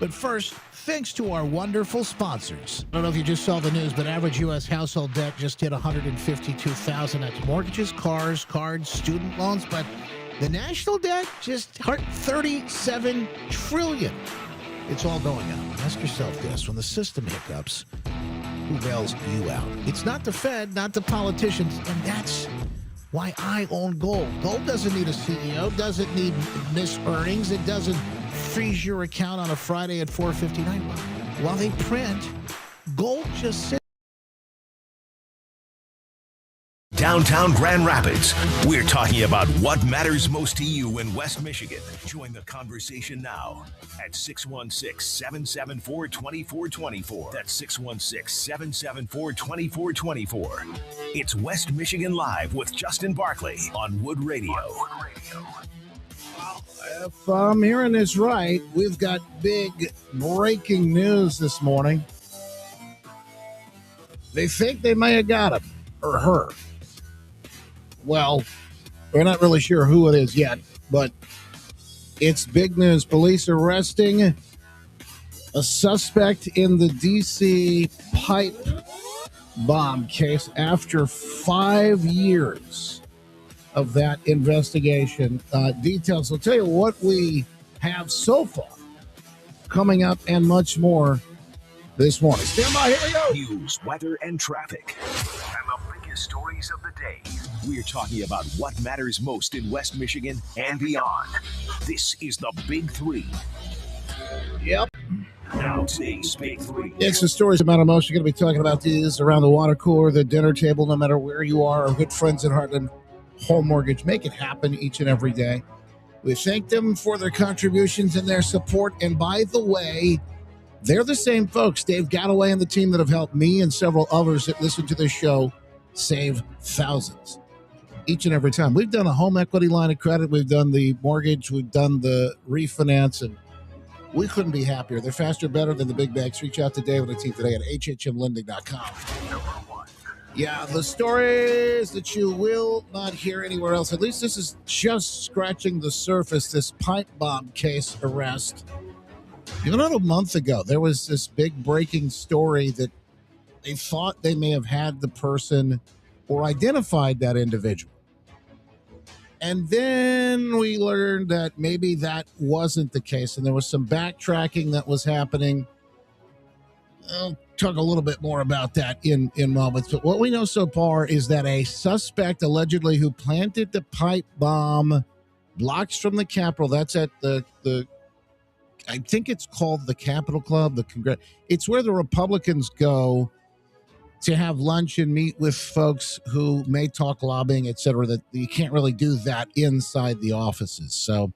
But first, thanks to our wonderful sponsors. I don't know if you just saw the news, but average U.S. household debt just hit $152,000. That's mortgages, cars, cards, student loans. But the national debt just hit $37 trillion. It's all going up. Ask yourself this. When the system hiccups, who bails you out? It's not the Fed, not the politicians, and that's why I own gold. Gold doesn't need a CEO, doesn't need missed earnings. It doesn't freeze your account on a Friday at 4:59. While they print, gold just sits. Downtown Grand Rapids, we're talking about what matters most to you in West Michigan. Join the conversation now at 616-774-2424. That's 616-774-2424. It's West Michigan Live with Justin Barkley on Wood Radio. If I'm hearing this right, we've got big breaking news this morning. They think they may have got him or her. Well, we're not really sure who it is yet, but it's big news. Police arresting a suspect in the D.C. pipe bomb case after 5 years of that investigation. Details. I'll tell you what we have so far coming up and much more this morning. Stand by. Here we go. News, weather, and traffic. And the biggest stories of the day. We're talking about what matters most in West Michigan and beyond. This is the Big Three. Yep. Now today's Big Three. It's the stories that matter most. You're going to be talking about these around the water cooler, the dinner table, no matter where you are. Our good friends at Heartland Home Mortgage make it happen each and every day. We thank them for their contributions and their support. And by the way, they're the same folks, Dave Galloway and the team, that have helped me and several others that listen to this show save thousands each and every time. We've done a home equity line of credit. We've done the mortgage. We've done the refinance, and we couldn't be happier. They're faster, better than the big banks. Reach out to Dave and the team today at hhmlending.com. Yeah, the stories that you will not hear anywhere else. At least this is just scratching the surface, this pipe bomb case arrest. Even about a month ago, there was this big breaking story that they thought they may have had the person or identified that individual. And then we learned that maybe that wasn't the case, and there was some backtracking that was happening. I'll talk a little bit more about that in moments. But what we know so far is that a suspect allegedly who planted the pipe bomb blocks from the Capitol, that's at the I think it's called the Capitol Club, the Congress. It's where the Republicans go to have lunch and meet with folks who may talk lobbying, et cetera, that you can't really do that inside the offices. So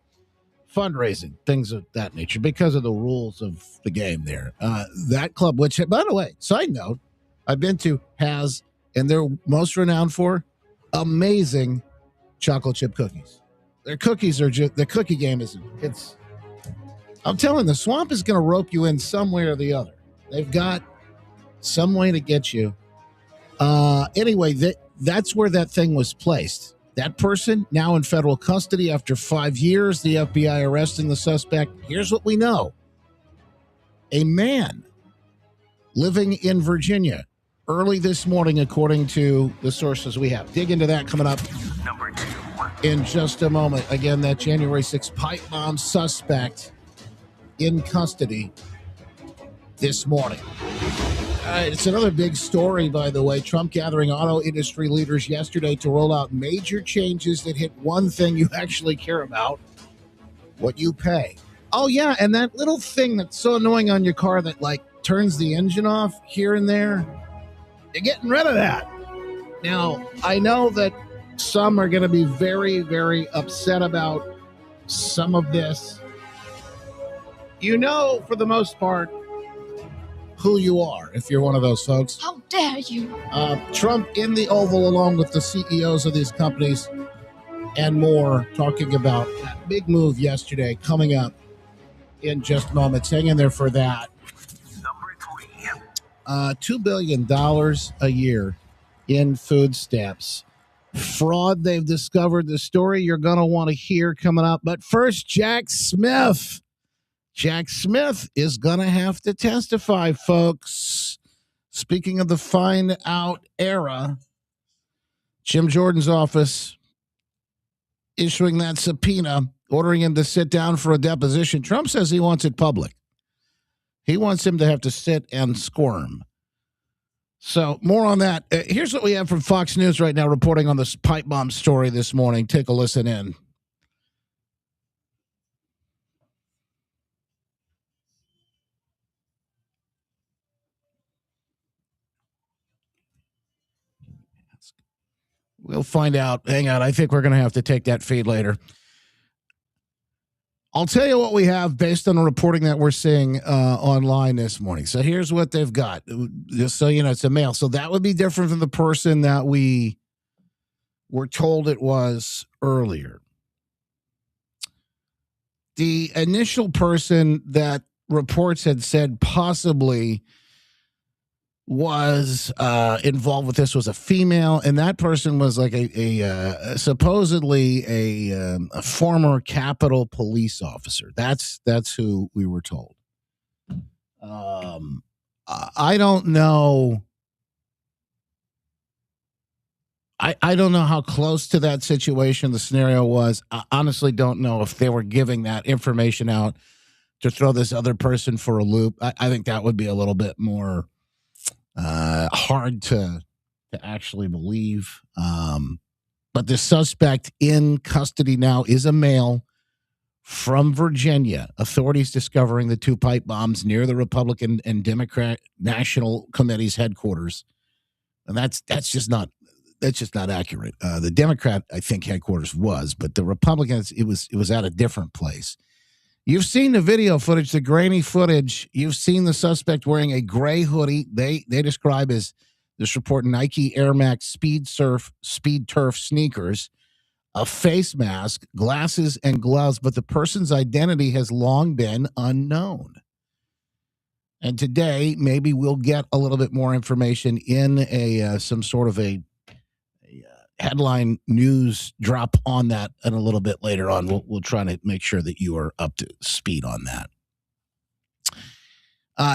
fundraising, things of that nature, because of the rules of the game there. That club, which, by the way, side note, I've been to, has, and they're most renowned for, amazing chocolate chip cookies. Their cookies are just, the cookie game is, I'm telling you, the swamp is going to rope you in some way or the other. They've got some way to get you. Anyway, that's where that thing was placed. That person now in federal custody after 5 years, the FBI arresting the suspect. Here's what we know. A man living in Virginia early this morning, according to the sources we have. Dig into that coming up. Number 2. In just a moment. Again, that January 6th pipe bomb suspect in custody this morning. All right, it's another big story, by the way. Trump gathering auto industry leaders yesterday to roll out major changes that hit one thing you actually care about, what you pay. Oh, yeah, and that little thing that's so annoying on your car that, like, turns the engine off here and there, you're getting rid of that. Now, I know that some are going to be very, very upset about some of this. You know, for the most part, who you are if you're one of those folks. How dare you? Trump in the Oval along with the CEOs of these companies and more, talking about that big move yesterday coming up in just moments. Hang in there for that. Number $2 3. billion a year in food stamps. Fraud they've discovered. The story you're going to want to hear coming up. But first, Jack Smith. Jack Smith is going to have to testify, folks. Speaking of the find out era, Jim Jordan's office issuing that subpoena, ordering him to sit down for a deposition. Trump says he wants it public. He wants him to have to sit and squirm. So more on that. Here's what we have from Fox News right now reporting on this pipe bomb story this morning. Take a listen in. We'll find out. Hang on. I think we're going to have to take that feed later. I'll tell you what we have based on the reporting that we're seeing online this morning. So here's what they've got. Just so you know, it's a male. So that would be different from the person that we were told it was earlier. The initial person that reports had said possibly was involved with this was a female, and that person was like a supposedly a former Capitol police officer. That's who we were told. I don't know. I don't know how close to that situation the scenario was. I honestly don't know if they were giving that information out to throw this other person for a loop. I think that would be a little bit more hard to actually believe. But the suspect in custody now is a male from Virginia. Authorities discovering the two pipe bombs near the Republican and Democrat National Committee's headquarters. And that's just not accurate. The Democrat, I think, headquarters was, but the Republicans, it was at a different place. You've seen the video footage, the grainy footage. You've seen the suspect wearing a gray hoodie. They describe as this report Nike Air Max Speed Turf sneakers, a face mask, glasses, and gloves. But the person's identity has long been unknown. And today, maybe we'll get a little bit more information in some sort of a headline news drop on that, and a little bit later on we'll try to make sure that you are up to speed on that.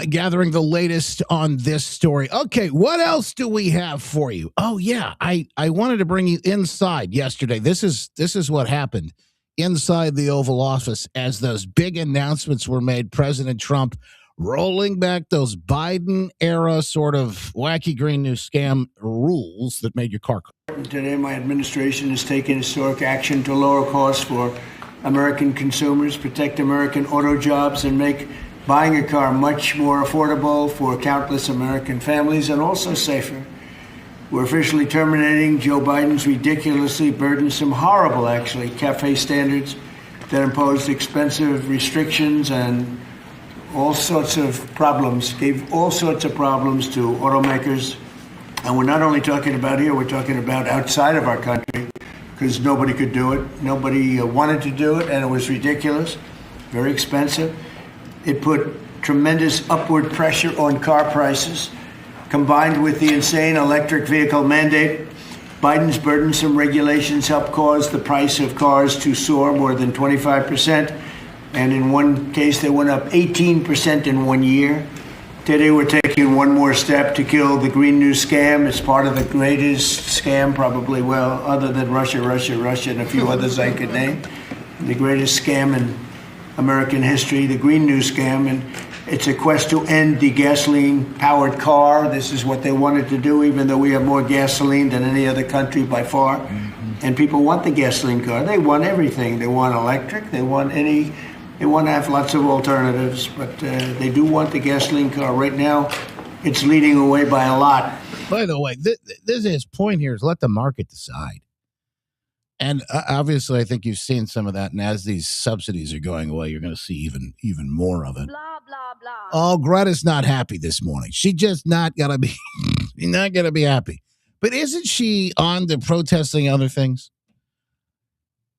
Gathering the latest on this story. Okay, what else do we have for you? Oh yeah, I wanted to bring you inside yesterday. This is what happened inside the Oval Office as those big announcements were made. President Trump rolling back those Biden era sort of wacky green new scam rules that made your car. Today, my administration has taken historic action to lower costs for American consumers, protect American auto jobs, and make buying a car much more affordable for countless American families and also safer. We're officially terminating Joe Biden's ridiculously burdensome, horrible, actually, CAFE standards that imposed expensive restrictions and all sorts of problems, gave all sorts of problems to automakers. And we're not only talking about here, we're talking about outside of our country, because nobody could do it. Nobody wanted to do it, and it was ridiculous, very expensive. It put tremendous upward pressure on car prices, combined with the insane electric vehicle mandate. Biden's burdensome regulations helped cause the price of cars to soar more than 25%. And in one case, they went up 18% in 1 year. Today, we're taking one more step to kill the Green New Scam. It's part of the greatest scam, probably, well, other than Russia, and a few others I could name. The greatest scam in American history, the Green New Scam. And it's a quest to end the gasoline-powered car. This is what they wanted to do, even though we have more gasoline than any other country by far. Mm-hmm. And people want the gasoline car. They want everything. They want electric. They want to have lots of alternatives, but they do want the gasoline car. Right now, it's leading away by a lot. By the way, this is his point here, is let the market decide. And obviously, I think you've seen some of that. And as these subsidies are going away, you're going to see even more of it. Blah, blah, blah. Oh, Greta's not happy this morning. She just not going to be, not going to be happy. But isn't she on to protesting other things?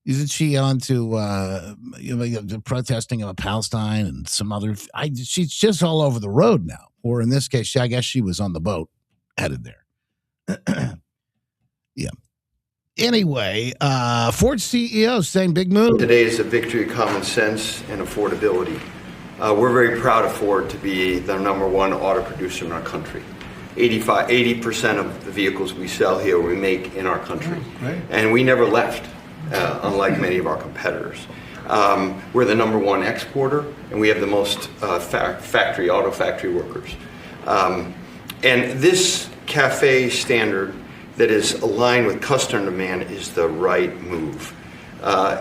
Isn't she on to the protesting of Palestine and some other? She's just all over the road now. Or in this case, I guess she was on the boat headed there. Yeah. Anyway, Ford CEO saying big move. Today is a victory of common sense and affordability. We're very proud of Ford to be the number one auto producer in our country. 80% of the vehicles we sell here we make in our country. And we never left, unlike many of our competitors. We're the number one exporter, and we have the most auto factory workers. And this CAFE standard that is aligned with customer demand is the right move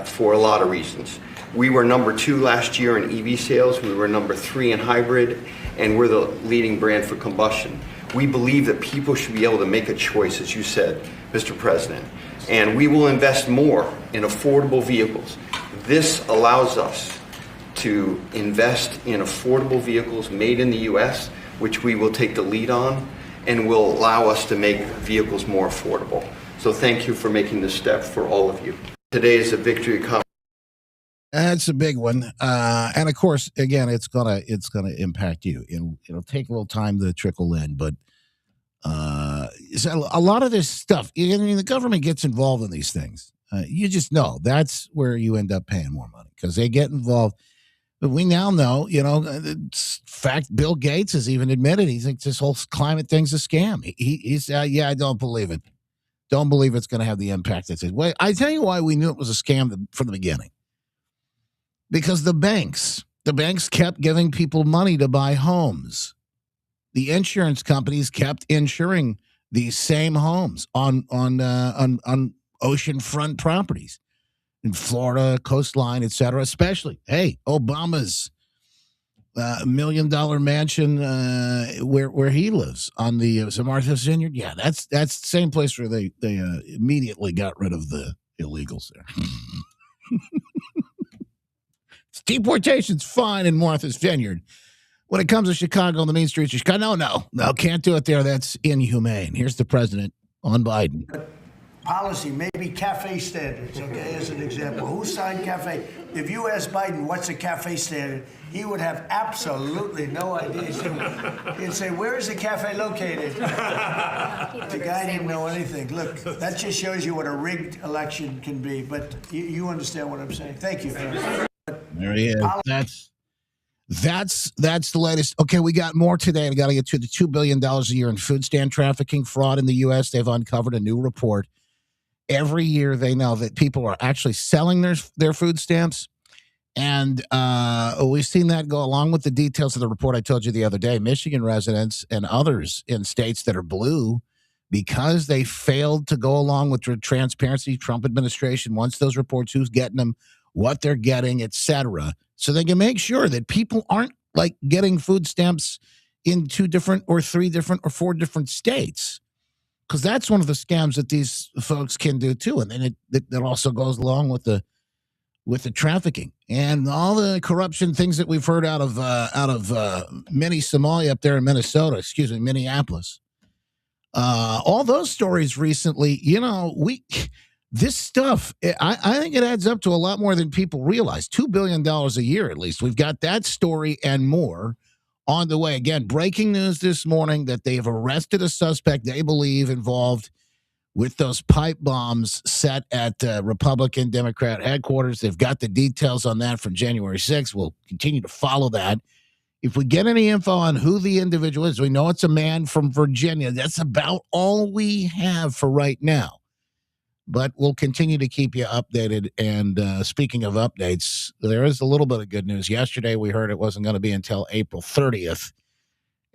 for a lot of reasons. We were number 2 last year in EV sales, we were number 3 in hybrid, and we're the leading brand for combustion. We believe that people should be able to make a choice, as you said, Mr. President, and we will invest more in affordable vehicles. This allows us to invest in affordable vehicles made in the U.S., which we will take the lead on, and will allow us to make vehicles more affordable. So thank you for making this step for all of you. Today is a victory. That's a big one, and of course, again, it's gonna impact you. It'll take a little time to trickle in, but so a lot of this stuff. I mean, the government gets involved in these things. You just know that's where you end up paying more money because they get involved. But we now know, in fact, Bill Gates has even admitted he thinks this whole climate thing's a scam. He's yeah, I don't believe it. Don't believe it's going to have the impact it says. Wait, I tell you why we knew it was a scam from the beginning. Because the banks kept giving people money to buy homes. The insurance companies kept insuring these same homes on oceanfront properties in Florida, coastline, etc. Especially, Obama's $1 million mansion where he lives on the Martha's Vineyard. Yeah, that's the same place where they immediately got rid of the illegals there. Deportation's fine in Martha's Vineyard. When it comes to Chicago on the main streets of Chicago, no, can't do it there. That's inhumane. Here's the president on Biden. Policy, maybe CAFE standards, okay, as an example. Who signed CAFE? If you ask Biden what's a CAFE standard, he would have absolutely no idea. He'd say, where is the CAFE located? The guy didn't know anything. Look, that just shows you what a rigged election can be. But you understand what I'm saying. Thank you. There he is. That's the latest. Okay, we got more today. We got to get to the $2 billion a year in food stamp trafficking fraud in the U.S. They've uncovered a new report. Every year they know that people are actually selling their food stamps. And we've seen that go along with the details of the report I told you the other day. Michigan residents and others in states that are blue, because they failed to go along with the transparency Trump administration, wants those reports, who's getting them, what they're getting, etc., so they can make sure that people aren't like getting food stamps in 2 different or 3 different or 4 different states, because that's one of the scams that these folks can do too. And then that also goes along with the trafficking and all the corruption things that we've heard out of mini Somalia up there in Minneapolis. All those stories recently, this stuff, I think it adds up to a lot more than people realize. $2 billion a year, at least. We've got that story and more on the way. Again, breaking news this morning that they have arrested a suspect they believe involved with those pipe bombs set at Republican Democrat headquarters. They've got the details on that from January 6th. We'll continue to follow that. If we get any info on who the individual is, we know it's a man from Virginia. That's about all we have for right now. But we'll continue to keep you updated. And speaking of updates, there is a little bit of good news. Yesterday, we heard it wasn't going to be until April 30th.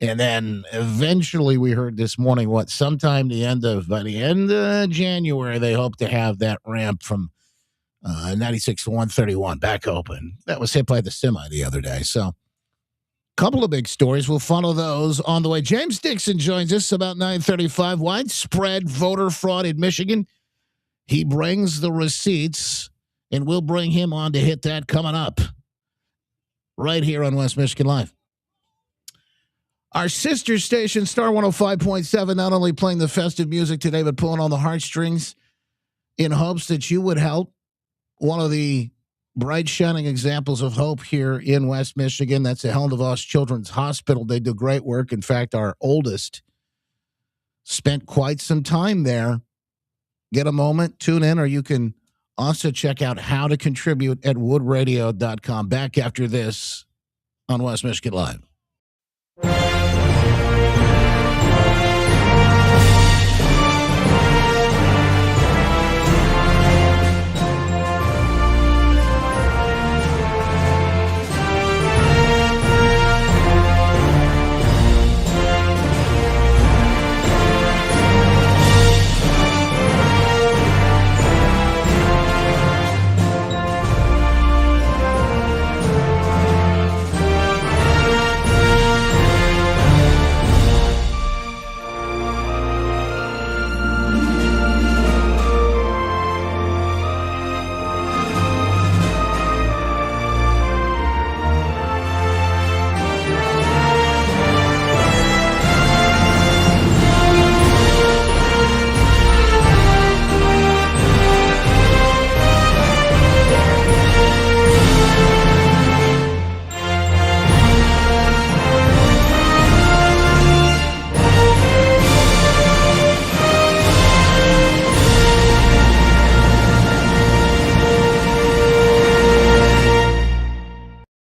And then eventually we heard this morning, by the end of January, they hope to have that ramp from 96 to 131 back open. That was hit by the semi the other day. So couple of big stories. We'll follow those on the way. James Dixon joins us about 9:35. Widespread voter fraud in Michigan. He brings the receipts, and we'll bring him on to hit that coming up right here on West Michigan Live. Our sister station, Star 105.7, not only playing the festive music today, but pulling on the heartstrings in hopes that you would help. One of the bright, shining examples of hope here in West Michigan, that's the Helen DeVos Children's Hospital. They do great work. In fact, our oldest spent quite some time there. Get a moment, tune in, or you can also check out how to contribute at woodradio.com. Back after this on West Michigan Live.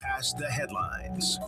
Past the headlines.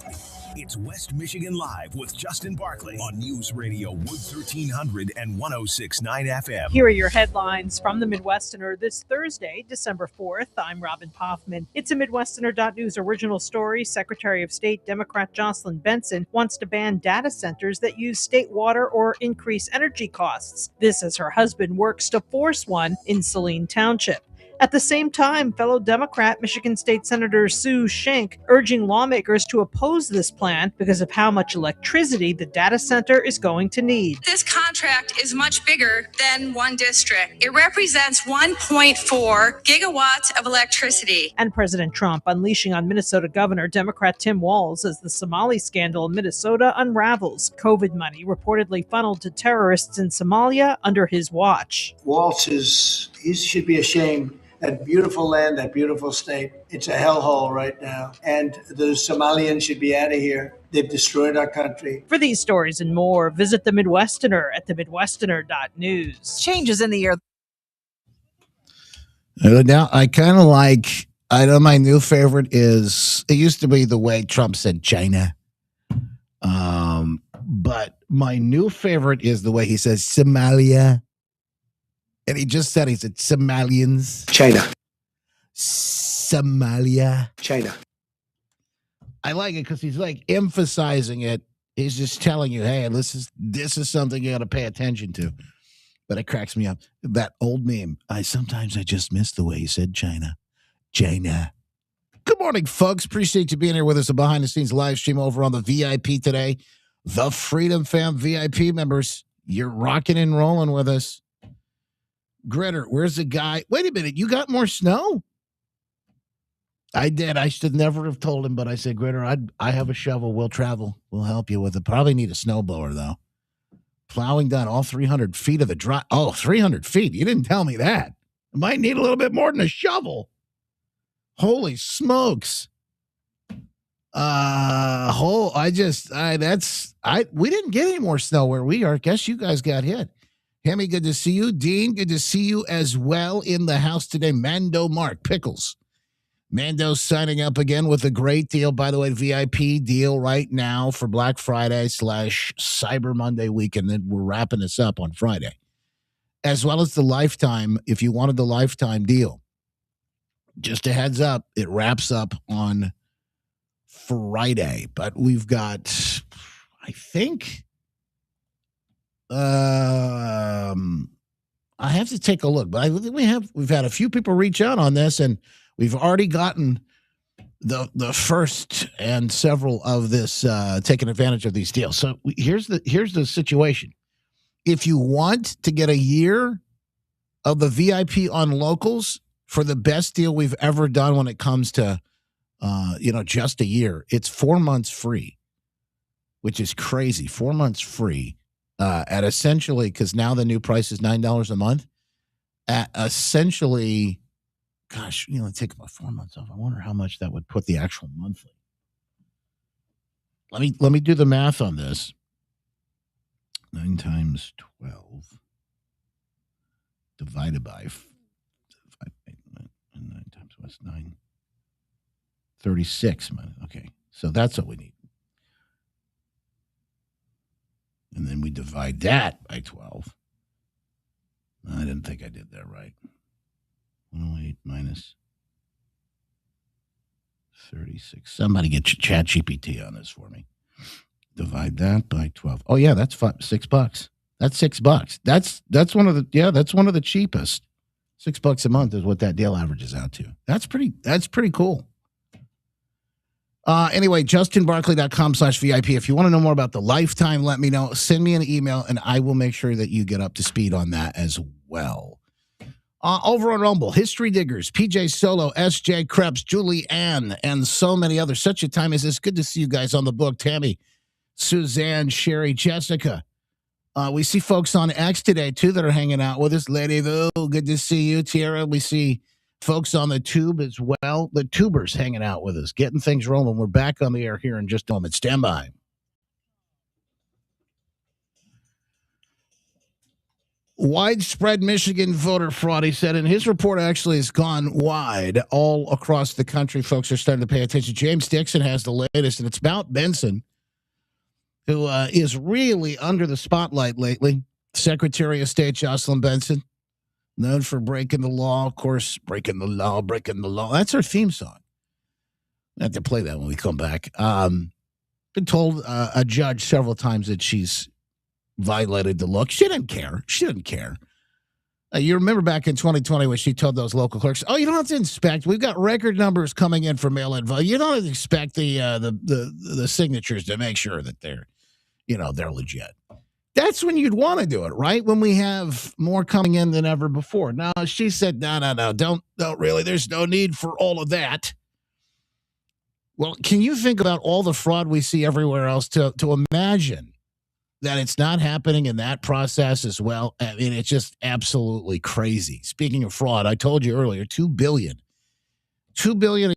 It's West Michigan Live with Justin Barkley on News Radio Wood 1300 and 106.9 FM. Here are your headlines from the Midwesterner this Thursday, December 4th. I'm Robin Poffman. It's a Midwesterner.news original story. Secretary of State Democrat Jocelyn Benson wants to ban data centers that use state water or increase energy costs. This as her husband works to force one in Saline Township. At the same time, fellow Democrat Michigan State Senator Sue Schenck urging lawmakers to oppose this plan because of how much electricity the data center is going to need. This contract is much bigger than one district. It represents 1.4 gigawatts of electricity. And President Trump unleashing on Minnesota Governor Democrat Tim Walz as the Somali scandal in Minnesota unravels. COVID money reportedly funneled to terrorists in Somalia under his watch. Walz he should be ashamed. That beautiful land, that beautiful state, it's a hellhole right now. And the Somalians should be out of here. They've destroyed our country. For these stories and more, visit the Midwesterner at themidwesterner.news. Changes in the year. Now, I kind of like, I know my new favorite is, it used to be the way Trump said China. But my new favorite is the way he says Somalia. And he said Somalians. China. Somalia. China. I like it because he's like emphasizing it. He's just telling you, hey, this is something you got to pay attention to. But it cracks me up. That old meme. Sometimes I just miss the way he said China. China. Good morning, folks. Appreciate you being here with us. A behind the scenes live stream over on the VIP today. The Freedom Fam VIP members. You're rocking and rolling with us. Gritter, where's the guy? Wait a minute, you got more snow? I did. I should never have told him, but I said, Gritter, I have a shovel. We'll travel. We'll help you with it. Probably need a snowblower, though. Plowing down all 300 feet of the drive. Oh, 300 feet. You didn't tell me that. I might need a little bit more than a shovel. Holy smokes. We didn't get any more snow where we are. Guess you guys got hit. Hemi, good to see you. Dean, good to see you as well in the house today. Mando Mark Pickles. Mando's signing up again with a great deal. By the way, VIP deal right now for Black Friday / Cyber Monday weekend. Then we're wrapping this up on Friday. As well as the lifetime, if you wanted the lifetime deal. Just a heads up, it wraps up on Friday. But we've got, I think... I have to take a look, but I think we've had a few people reach out on this, and we've already gotten the first and several of this taking advantage of these deals. So here's the situation. If you want to get a year of the VIP on locals for the best deal we've ever done when it comes to just a year, it's 4 months free, which is crazy. 4 months free. At essentially, because now the new price is $9 a month, at essentially, gosh, take about 4 months off. I wonder how much that would put the actual monthly. Let me do the math on this. 9 times 12 divided by 9 times what's 9? 36. Okay, So that's what we need. And then we divide that by 12. I didn't think I did that right. 108 minus 36. Somebody get Chat GPT on this for me. Divide that by 12. Oh yeah, that's $6. That's $6. That's one of the cheapest. $6 a month is what that deal averages out to. That's pretty cool. Anyway, justinbarkley.com/VIP. If you want to know more about the Lifetime, let me know. Send me an email and I will make sure that you get up to speed on that as well. Over on Rumble, History Diggers, PJ Solo, SJ Krebs, Julie Ann, and so many others. Such a time as this. Good to see you guys on the book. Tammy, Suzanne, Sherry, Jessica. We see folks on X today, too, that are hanging out with us. Lady Vu, good to see you. Tierra, we see folks on the tube as well. The tubers hanging out with us, getting things rolling. We're back on the air here in just a moment. Stand by. Widespread Michigan voter fraud, he said, and his report actually has gone wide all across the country. Folks are starting to pay attention. James Dixon has the latest, and it's about Benson, who is really under the spotlight lately. Secretary of State Jocelyn Benson, known for breaking the law. Of course, breaking the law. That's our theme song. I have to play that when we come back. Been told a judge several times that she's violated the law. She didn't care. You remember back in 2020 when she told those local clerks, "Oh, you don't have to inspect. We've got record numbers coming in for mail-in vote. You don't have to inspect the signatures to make sure that they're legit." That's when you'd want to do it, right? When we have more coming in than ever before. Now she said, "No, don't really. There's no need for all of that." Well, can you think about all the fraud we see everywhere else to imagine that it's not happening in that process as well? I mean, it's just absolutely crazy. Speaking of fraud, I told you earlier, $2 billion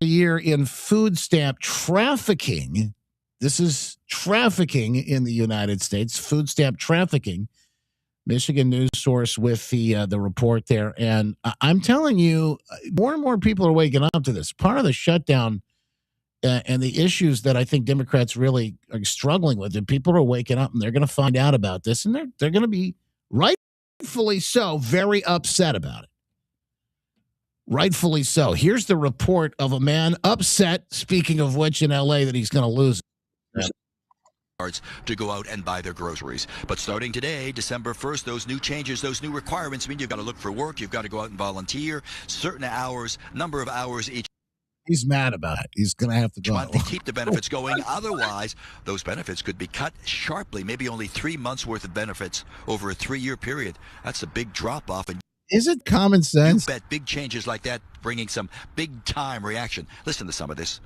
a year in food stamp trafficking. This is trafficking in the United States, food stamp trafficking. Michigan news source with the report there. And I'm telling you, more and more people are waking up to this. Part of the shutdown and the issues that I think Democrats really are struggling with, and people are waking up and they're going to find out about this, and they're going to be rightfully so very upset about it. Rightfully so. Here's the report of a man upset, speaking of which, in L.A., that he's going to lose to go out and buy their groceries. But starting today, December 1st, those new changes, those new requirements mean you've got to look for work, you've got to go out and volunteer, certain hours, number of hours each. He's mad about it. He's going to have to go month to keep the benefits going. Otherwise, those benefits could be cut sharply, maybe only 3 months worth of benefits over a 3-year period. That's a big drop off. And is it common sense? You bet big changes like that bringing some big time reaction. Listen to some of this.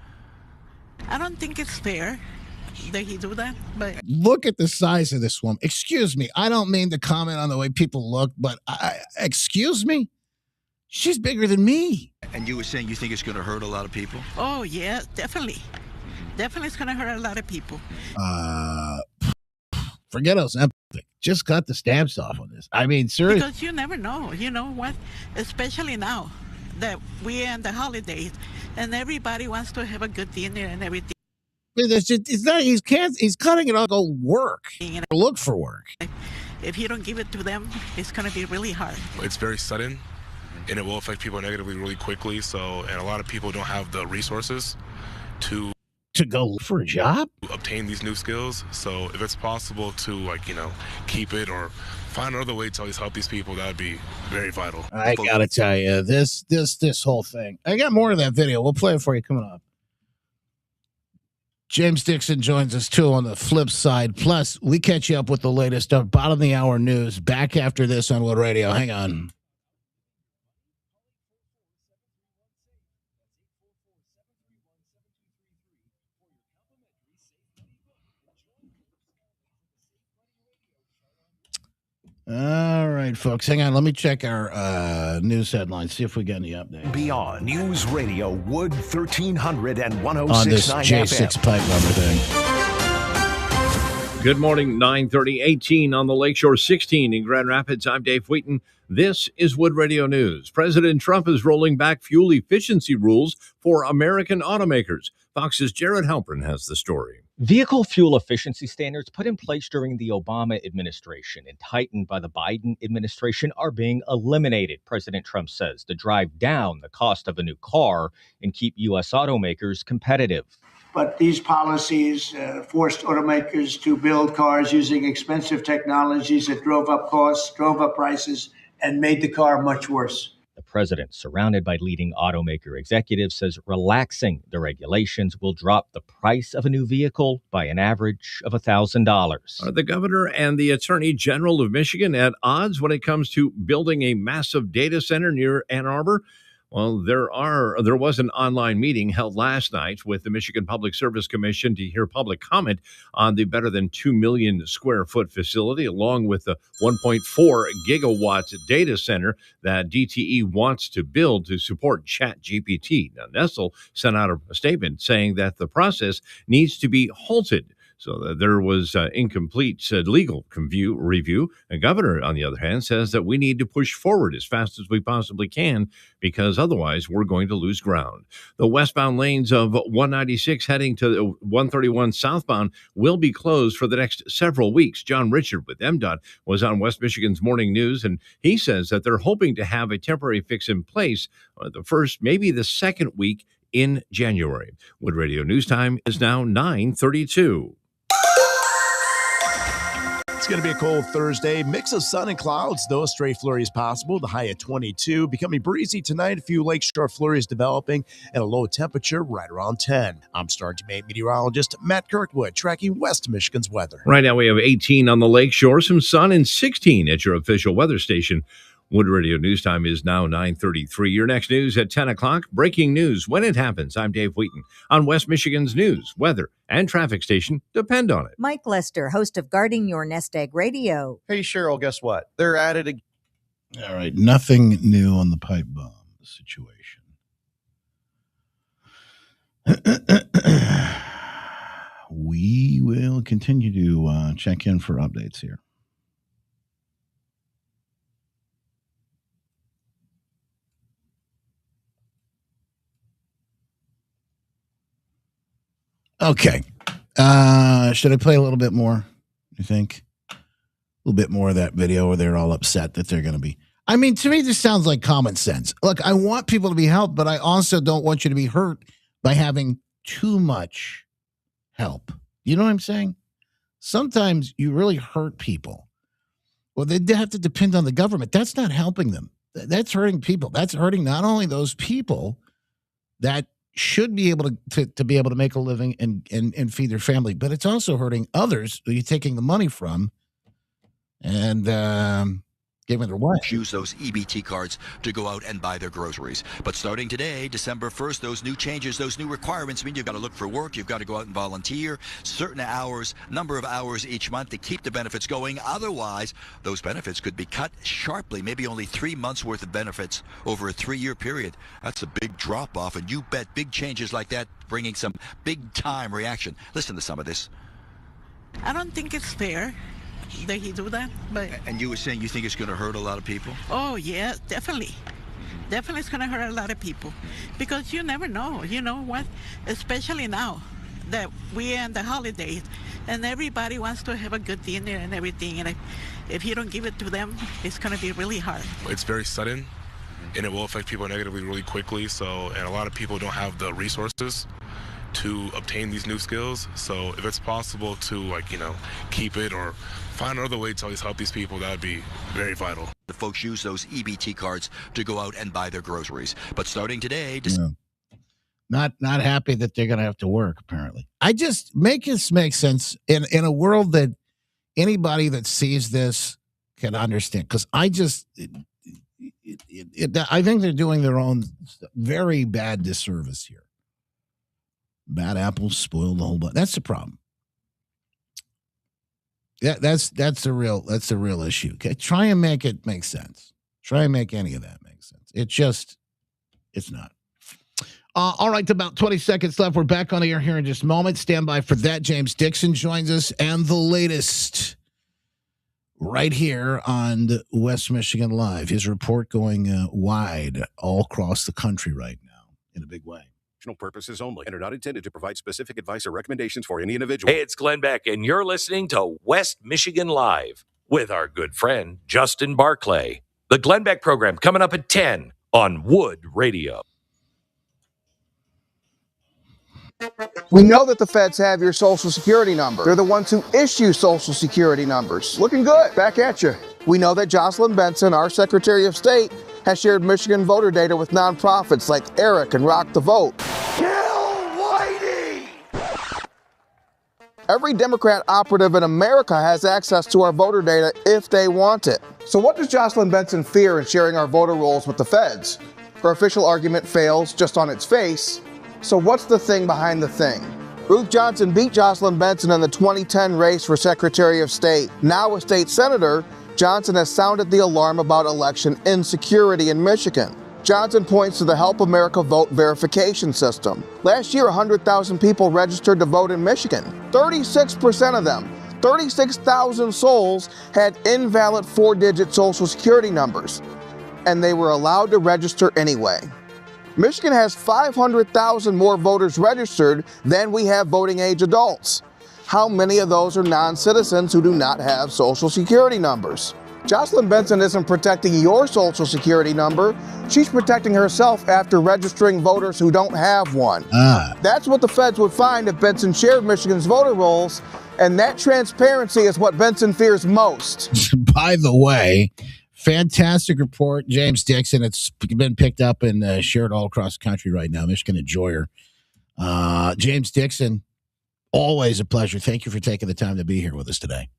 I don't think it's fair that he do that, but look at the size of this woman. Excuse me. I don't mean to comment on the way people look, but excuse me. She's bigger than me. And you were saying you think it's going to hurt a lot of people? Oh, yeah, definitely. Definitely it's going to hurt a lot of people. Forget Ozempic. Just cut the stamps off on this. I mean, seriously. Because you never know. You know what? Especially now that we're in the holidays and everybody wants to have a good dinner and everything. He's cutting it off. Go work. Or look for work. If you don't give it to them, it's going to be really hard. It's very sudden. And it will affect people negatively really quickly. And a lot of people don't have the resources to go look for a job, obtain these new skills. So if it's possible to keep it or find another way to always help these people, that would be very vital. I gotta tell you, this whole thing. I got more of that video. We'll play it for you coming up. James Dixon joins us too on the flip side. Plus, we catch you up with the latest bottom of the hour news. Back after this on Wood Radio. Hang on. All right, folks. Hang on. Let me check our news headlines, see if we got any updates. Beyond News Radio, Wood 1300 and 106.9 on this J6 pipe number thing. Good morning, 9:30, on the Lakeshore 16 in Grand Rapids. I'm Dave Wheaton. This is Wood Radio News. President Trump is rolling back fuel efficiency rules for American automakers. Fox's Jared Halpern has the story. Vehicle fuel efficiency standards put in place during the Obama administration and tightened by the Biden administration are being eliminated, President Trump says, to drive down the cost of a new car and keep U.S. automakers competitive. But these policies forced automakers to build cars using expensive technologies that drove up costs, drove up prices, and made the car much worse. The president, surrounded by leading automaker executives, says relaxing the regulations will drop the price of a new vehicle by an average of $1,000. Are the governor and the attorney general of Michigan at odds when it comes to building a massive data center near Ann Arbor? Well, there was an online meeting held last night with the Michigan Public Service Commission to hear public comment on the better than 2 million square foot facility, along with the 1.4 gigawatt data center that DTE wants to build to support ChatGPT. Now, Nestle sent out a statement saying that the process needs to be halted. So that there was incomplete legal review. The governor, on the other hand, says that we need to push forward as fast as we possibly can because otherwise we're going to lose ground. The westbound lanes of 196 heading to 131 southbound will be closed for the next several weeks. John Richard with MDOT was on West Michigan's Morning News, and he says that they're hoping to have a temporary fix in place the first, maybe the second week in January. Wood Radio News Time is now 9:32. It's going to be a cold Thursday. Mix of sun and clouds, though. Stray flurries possible. The high at 22. Becoming breezy tonight. A few lakeshore flurries developing and a low temperature right around 10. I'm Sergeant Meteorologist Matt Kirkwood tracking West Michigan's weather. Right now we have 18 on the lakeshore, some sun, and 16 at your official weather station. Wood Radio News Time is now 9:33. Your next news at 10 o'clock. Breaking news when it happens. I'm Dave Wheaton on West Michigan's news, weather, and traffic station. Depend on it. Mike Lester, host of Guarding Your Nest Egg Radio. Hey, Cheryl, guess what? They're at it again. All right. Nothing new on the pipe bomb situation. We will continue to check in for updates here. Okay. Should I play a little bit more, you think? A little bit more of that video where they're all upset that they're going to be. I mean, to me, this sounds like common sense. Look, I want people to be helped, but I also don't want you to be hurt by having too much help. You know what I'm saying? Sometimes you really hurt people. Well, they have to depend on the government. That's not helping them. That's hurting people. That's hurting not only those people that should be able to be able to make a living and feed their family, but it's also hurting others who you're taking the money from and giving their wife. Use those EBT cards to go out and buy their groceries. But starting today, December 1st, those new changes, those new requirements mean you've got to look for work, you've got to go out and volunteer, certain hours, number of hours each month to keep the benefits going. Otherwise, those benefits could be cut sharply, maybe only 3 months worth of benefits over a 3-year period. That's a big drop off, and you bet big changes like that bringing some big time reaction. Listen to some of this. I don't think it's fair that he do that, but... And you were saying you think it's going to hurt a lot of people? Oh, yeah, definitely. Definitely it's going to hurt a lot of people. Because you never know, you know what? Especially now that we're in the holidays and everybody wants to have a good dinner and everything. And if you don't give it to them, it's going to be really hard. It's very sudden, and it will affect people negatively really quickly. And a lot of people don't have the resources to obtain these new skills. So if it's possible to, keep it or find another way to always help these people, that would be very vital. The folks use those EBT cards to go out and buy their groceries. But starting today, not happy that they're going to have to work, apparently. I just make this make sense in a world that anybody that sees this can understand. Because I think they're doing their own very bad disservice here. Bad apples spoil the whole bunch. That's the problem. Yeah, that's a real issue. Okay, try and make it make sense. Try and make any of that make sense. It's not. All right, about 20 seconds left. We're back on the air here in just a moment. Stand by for that. James Dixon joins us, and the latest right here on West Michigan Live. His report going wide all across the country right now in a big way. Informational purposes only and are not intended to provide specific advice or recommendations for any individual. Hey, it's Glenn Beck, and you're listening to West Michigan Live with our good friend, Justin Barclay. The Glenn Beck program coming up at 10 on Wood Radio. We know that the feds have your social security number. They're the ones who issue social security numbers. Looking good. Back at you. We know that Jocelyn Benson, our Secretary of State, has shared Michigan voter data with nonprofits like Eric and Rock the Vote. Kill Whitey! Every Democrat operative in America has access to our voter data if they want it. So what does Jocelyn Benson fear in sharing our voter rolls with the feds? Her official argument fails just on its face. So what's the thing behind the thing? Ruth Johnson beat Jocelyn Benson in the 2010 race for Secretary of State. Now a state senator, Johnson has sounded the alarm about election insecurity in Michigan. Johnson points to the Help America Vote verification system. Last year, 100,000 people registered to vote in Michigan. 36% of them, 36,000 souls, had invalid 4-digit social security numbers, and they were allowed to register anyway. Michigan has 500,000 more voters registered than we have voting age adults. How many of those are non-citizens who do not have social security numbers? Jocelyn Benson isn't protecting your social security number. She's protecting herself after registering voters who don't have one. That's what the feds would find if Benson shared Michigan's voter rolls, and that transparency is what Benson fears most. By the way, fantastic report, James Dixon. It's been picked up and shared all across the country right now. Michigan enjoyer. James Dixon, always a pleasure. Thank you for taking the time to be here with us today.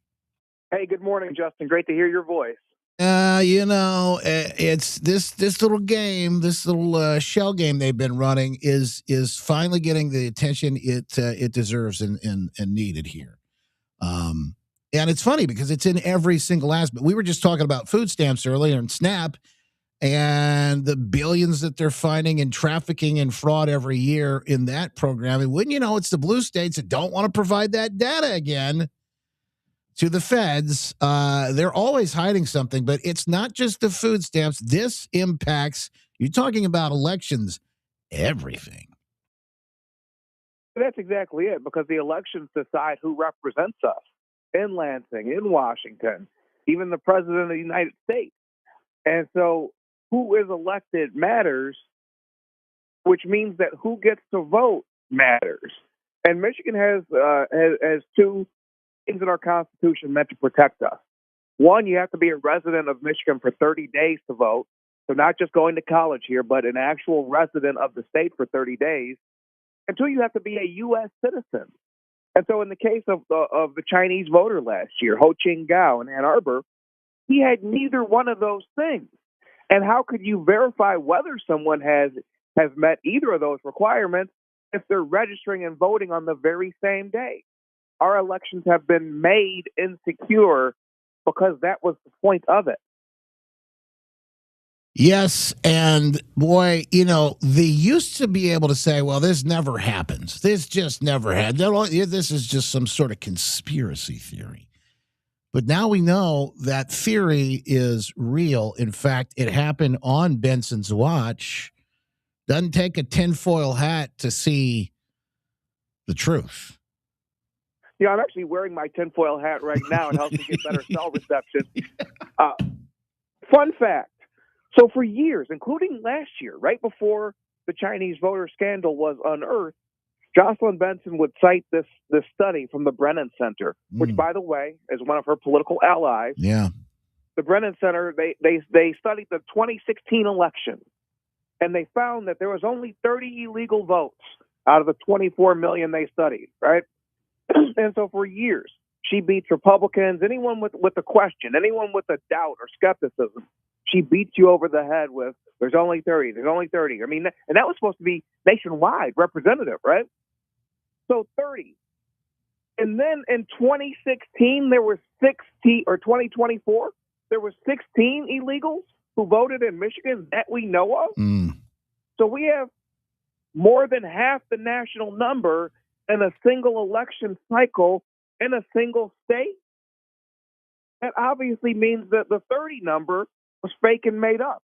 Hey, good morning, Justin. Great to hear your voice. It's this little game, this little shell game they've been running is finally getting the attention it deserves and needed here. And it's funny because it's in every single aspect. We were just talking about food stamps earlier and SNAP and the billions that they're finding in trafficking and fraud every year in that program. And wouldn't you know, it's the blue states that don't want to provide that data again to the feds. They're always hiding something, but it's not just the food stamps. This impacts, you're talking about elections, everything. That's exactly it, because the elections decide who represents us in Lansing, in Washington, even the president of the United States. And so who is elected matters, which means that who gets to vote matters. And Michigan has two things in our Constitution meant to protect us. One, you have to be a resident of Michigan for 30 days to vote. So not just going to college here, but an actual resident of the state for 30 days. And two, you have to be a U.S. citizen. And so in the case of the Chinese voter last year, Ho Ching Gao in Ann Arbor, he had neither one of those things. And how could you verify whether someone has met either of those requirements if they're registering and voting on the very same day? Our elections have been made insecure because that was the point of it. Yes, and boy, they used to be able to say, well, this never happens. This just never had. This is just some sort of conspiracy theory. But now we know that theory is real. In fact, it happened on Benson's watch. Doesn't take a tinfoil hat to see the truth. Yeah, I'm actually wearing my tinfoil hat right now. It helps me get better cell reception. Fun fact. So for years, including last year, right before the Chinese voter scandal was unearthed, Jocelyn Benson would cite this study from the Brennan Center, which, by the way, is one of her political allies. Yeah. The Brennan Center, they studied the 2016 election, and they found that there was only 30 illegal votes out of the 24 million they studied, right? And so for years, she beats Republicans, anyone with a question, anyone with a doubt or skepticism. She beats you over the head with, there's only 30, there's only 30. I mean, and that was supposed to be nationwide representative, right? So 30. And then in 2016, there were 16, or 2024, there were 16 illegals who voted in Michigan that we know of. So we have more than half the national number in a single election cycle in a single state. That obviously means that the 30 number was fake and made up.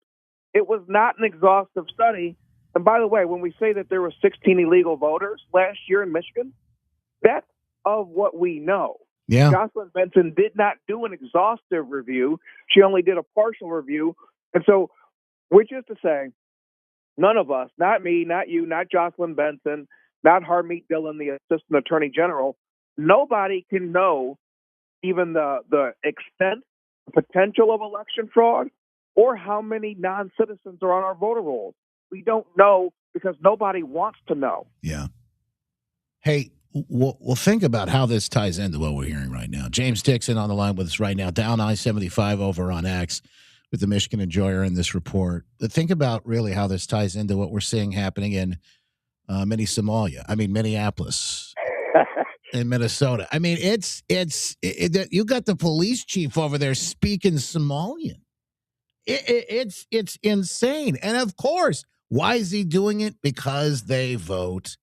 It was not an exhaustive study, And by the way, when we say that there were 16 illegal voters last year in Michigan, that's of what we know. Yeah. Jocelyn Benson did not do an exhaustive review. She only did a partial review. And so, which is to say, none of us, not me, not you, not Jocelyn Benson, not Harmeet Dillon, the Assistant Attorney General, nobody can know even the extent, the potential of election fraud, or how many non-citizens are on our voter rolls. We don't know because nobody wants to know. Yeah. Hey, we'll think about how this ties into what we're hearing right now. James Dixon on the line with us right now, down I-75 over on X with the Michigan Enjoyer in this report. But think about really how this ties into what we're seeing happening in Minneapolis. In Minnesota. I mean, you got the police chief over there speaking Somalian. It's insane. And of course, why is he doing it? Because they vote.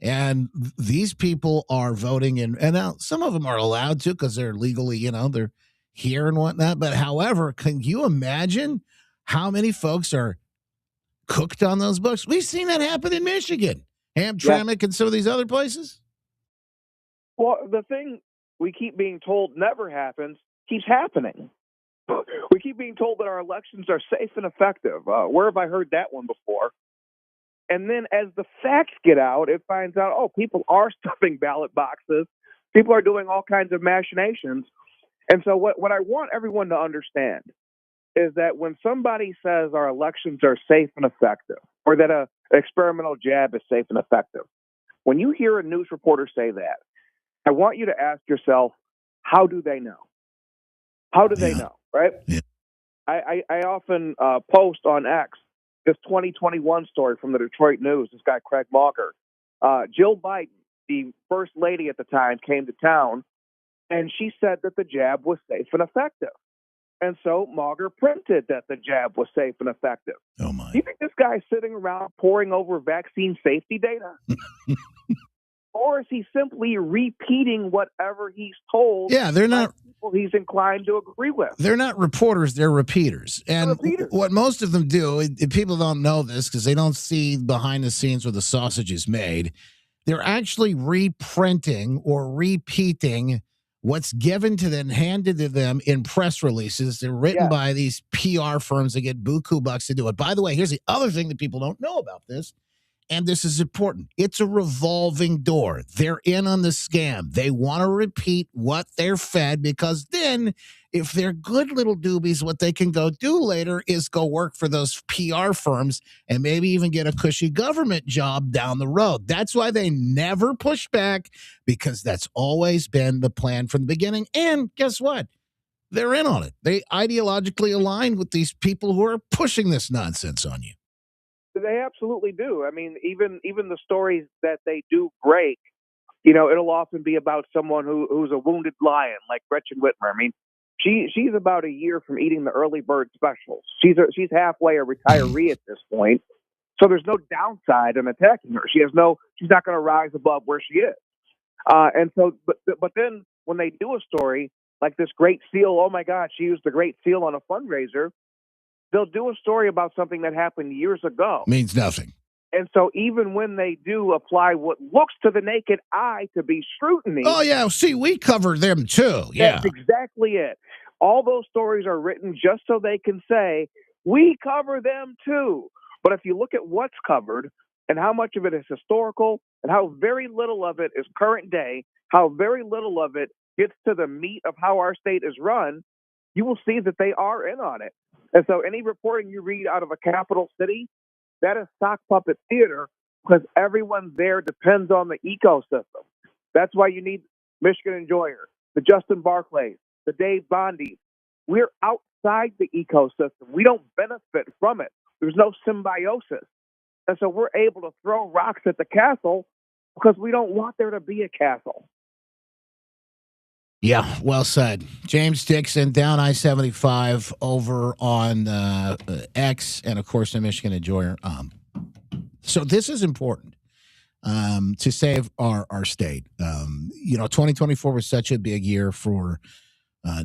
And these people are voting and now some of them are allowed to because they're legally, they're here and whatnot. But however, can you imagine how many folks are cooked on those books? We've seen that happen in Michigan, Hamtramck, and some of these other places. Well, the thing we keep being told never happens keeps happening. We keep being told that our elections are safe and effective. Where have I heard that one before? And then as the facts get out, it finds out, people are stuffing ballot boxes. People are doing all kinds of machinations. And so what I want everyone to understand is that when somebody says our elections are safe and effective, or that an experimental jab is safe and effective, when you hear a news reporter say that, I want you to ask yourself, how do they know? How do they know, right? Yeah. I often post on X this 2021 story from the Detroit News, this guy Craig Mauger. Jill Biden, the first lady at the time, came to town, and she said that the jab was safe and effective. And so Mauger printed that the jab was safe and effective. Oh, my. Do you think this guy's sitting around poring over vaccine safety data? Or is he simply repeating whatever he's told? Yeah, they're not people he's inclined to agree with. They're not reporters, they're repeaters. And what most of them do, people don't know this because they don't see behind the scenes where the sausage is made. They're actually reprinting or repeating what's given to them, handed to them in press releases. They're written by these PR firms that get buku bucks to do it. By the way, here's the other thing that people don't know about this. And this is important. It's a revolving door. They're in on the scam. They want to repeat what they're fed because then if they're good little doobies, what they can go do later is go work for those PR firms and maybe even get a cushy government job down the road. That's why they never push back, because that's always been the plan from the beginning. And guess what? They're in on it. They ideologically align with these people who are pushing this nonsense on you. They absolutely do. I mean, even the stories that they do break, it'll often be about someone who's a wounded lion, like Gretchen Whitmer. I mean, she's about a year from eating the early bird specials. She's halfway a retiree at this point, so there's no downside in attacking her. She's not going to rise above where she is. And so, but then when they do a story like this Great Seal, oh my God, she used the Great Seal on a fundraiser. They'll do a story about something that happened years ago. Means nothing. And so even when they do apply what looks to the naked eye to be scrutiny. Oh, yeah. See, we cover them too. Yeah. That's exactly it. All those stories are written just so they can say, we cover them too. But if you look at what's covered and how much of it is historical and how very little of it is current day, how very little of it gets to the meat of how our state is run, you will see that they are in on it. And so any reporting you read out of a capital city, that is sock puppet theater, because everyone there depends on the ecosystem. That's why you need Michigan Enjoyer, the Justin Barclays, the Dave Bondys. We're outside the ecosystem. We don't benefit from it. There's no symbiosis. And so we're able to throw rocks at the castle because we don't want there to be a castle. Yeah, well said. James Dixon, down I-75 over on X, and of course the Michigan Enjoyer. So this is important to save our state. 2024 was such a big year for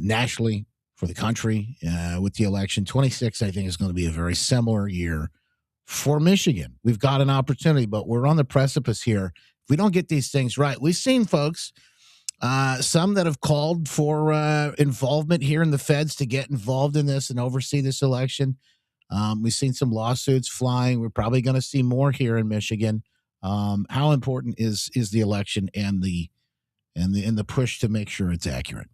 nationally, for the country with the election. 26, I think, is going to be a very similar year for Michigan. We've got an opportunity, but we're on the precipice here. If we don't get these things right, we've seen folks, some that have called for involvement here in the feds to get involved in this and oversee this election. We've seen some lawsuits flying. We're probably going to see more here in Michigan. How important is the election and the push to make sure it's accurate?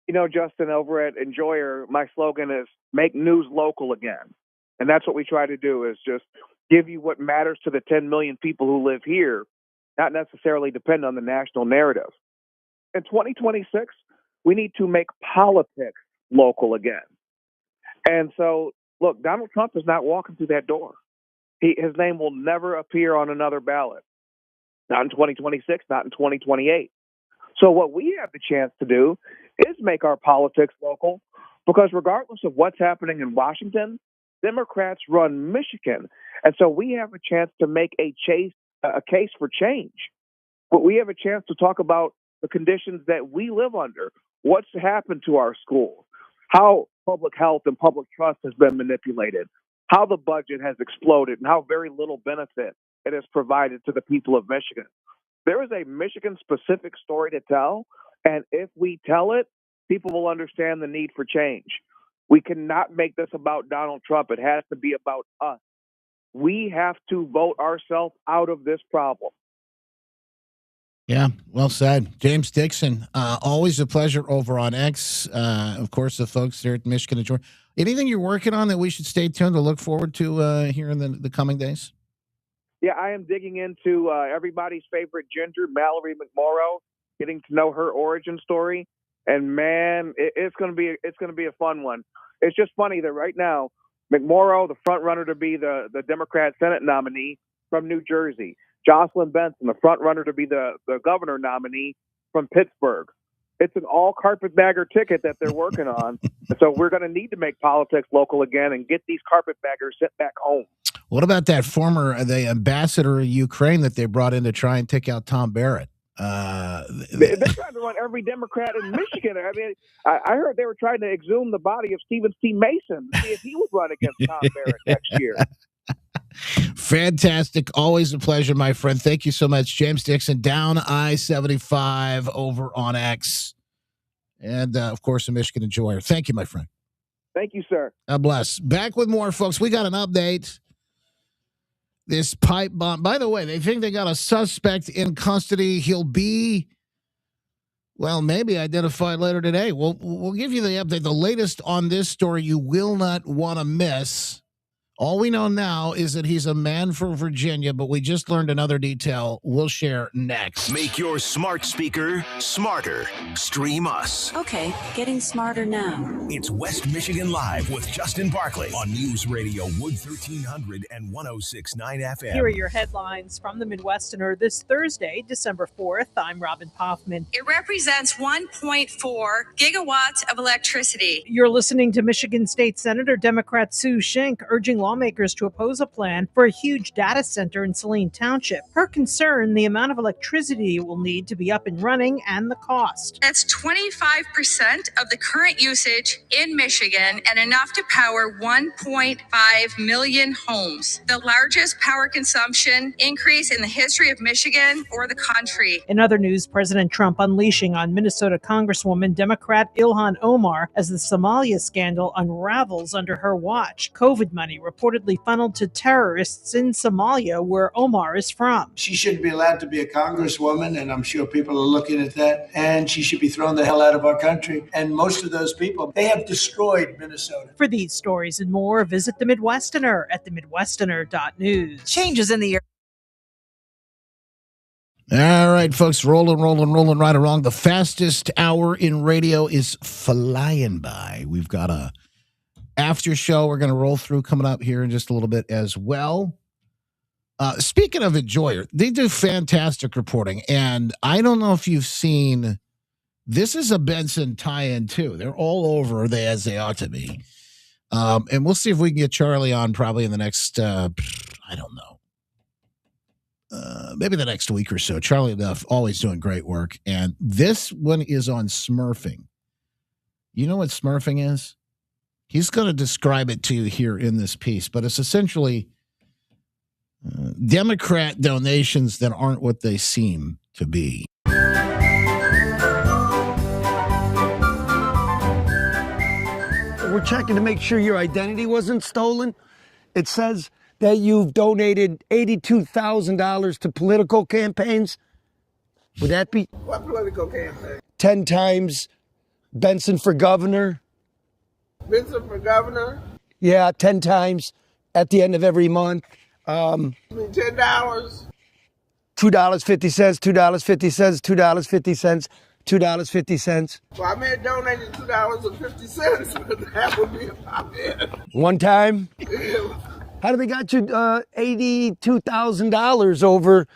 You know, Justin, over at Enjoyer, my slogan is make news local again. And that's what we try to do, is just give you what matters to the 10 million people who live here, not necessarily depend on the national narrative. In 2026, we need to make politics local again. And so, look, Donald Trump is not walking through that door. His name will never appear on another ballot. Not in 2026, not in 2028. So what we have the chance to do is make our politics local, because regardless of what's happening in Washington, Democrats run Michigan. And so we have a chance to make a case for change. But we have a chance to talk about the conditions that we live under, what's happened to our schools, how public health and public trust has been manipulated, how the budget has exploded, and how very little benefit it has provided to the people of Michigan. There is a Michigan-specific story to tell, and if we tell it, people will understand the need for change. We cannot make this about Donald Trump. It has to be about us. We have to vote ourselves out of this problem. Yeah, well said. James Dixon, always a pleasure over on X. Of course, the folks there at Michigan and Georgia. Anything you're working on that we should stay tuned to look forward to here in the coming days? Yeah, I am digging into everybody's favorite ginger, Mallory McMorrow, getting to know her origin story. And man, it's going to be a fun one. It's just funny that right now, McMorrow, the front runner to be the Democrat Senate nominee from New Jersey, Jocelyn Benson, the front runner to be the governor nominee from Pittsburgh. It's an all carpetbagger ticket that they're working on. So we're going to need to make politics local again and get these carpetbaggers sent back home. What about that the ambassador of Ukraine that they brought in to try and take out Tom Barrett? They're trying to run every Democrat in Michigan. I mean, I heard they were trying to exhume the body of Stephen C. Mason to see if he would run against Tom Barrett next year. Fantastic. Always a pleasure, my friend. Thank you so much. James Dixon, down I-75 over on X. And, of course, a Michigan Enjoyer. Thank you, my friend. Thank you, sir. God bless. Back with more, folks. We got an update. This pipe bomb. By the way, they think they got a suspect in custody. He'll be, well, maybe identified later today. We'll give you the update. The latest on this story you will not want to miss. All we know now is that he's a man from Virginia, but we just learned another detail we'll share next. Make your smart speaker smarter. Stream us. Okay, getting smarter now. It's West Michigan Live with Justin Barclay on News Radio Wood 1300 and 106.9 FM. Here are your headlines from the Midwesterner this Thursday, December 4th. I'm Robin Poffman. It represents 1.4 gigawatts of electricity. You're listening to Michigan State Senator Democrat Sue Schenck urging lawmakers to oppose a plan for a huge data center in Saline Township. Her concern, the amount of electricity it will need to be up and running and the cost. That's 25% of the current usage in Michigan and enough to power 1.5 million homes. The largest power consumption increase in the history of Michigan or the country. In other news, President Trump unleashing on Minnesota Congresswoman Democrat Ilhan Omar as the Somalia scandal unravels under her watch. COVID money reportedly funneled to terrorists in Somalia, where Omar is from. She shouldn't be allowed to be a congresswoman, and I'm sure people are looking at that, and she should be thrown the hell out of our country. And most of those people, they have destroyed Minnesota. For these stories and more, visit the Midwesterner at themidwesterner.news. Changes in the year. All right, folks, rolling right along. The fastest hour in radio is flying by. We've got a after show we're going to roll through coming up here in just a little bit as well. Speaking of Enjoyer, they do fantastic reporting, and I don't know if you've seen, this is a Benson tie-in too. They're all over as they ought to be. And we'll see if we can get Charlie on probably in the next, I don't know, maybe the next week or so. Charlie Duff, always doing great work. And this one is on smurfing. You know what smurfing is? He's going to describe it to you here in this piece, but it's essentially Democrat donations that aren't what they seem to be. We're checking to make sure your identity wasn't stolen. It says that you've donated $82,000 to political campaigns. Would that be? What political campaign? 10 times Benson for governor. Benson for governor? Yeah, 10 times at the end of every month. $10? $2.50, $2.50, $2.50, $2.50. Well, I may have donated $2.50, but that would be about it. One time? How do they got you $82,000 over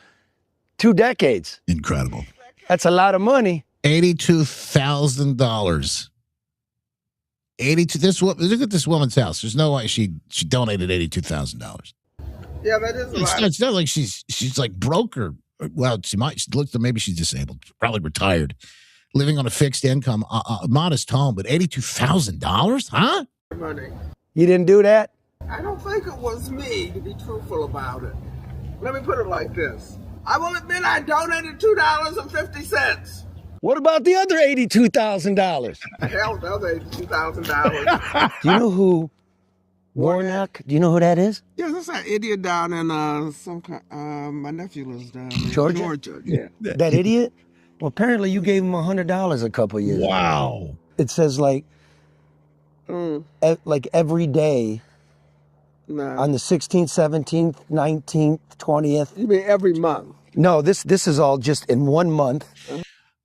2 decades? Incredible. That's a lot of money. $82,000. 82. Look at this woman's house. There's no way she donated $82,000. Yeah, that is a lot. It's not like she's like broke or well, she looks maybe she's disabled, probably retired, living on a fixed income, modest home, but $82,000, huh? Money. You didn't do that? I don't think it was me, to be truthful about it. Let me put it like this. I will admit I donated $2.50. What about the other $82,000? Hell, the other $82,000. Do you know who Warnock? Do you know who that is? Yeah, that's that idiot down in my nephew lives down in Georgia. Yeah. That idiot? Well, apparently you gave him $100 a couple years ago. Wow. It says like every day on the 16th, 17th, 19th, 20th. You mean every month? No, this is all just in 1 month.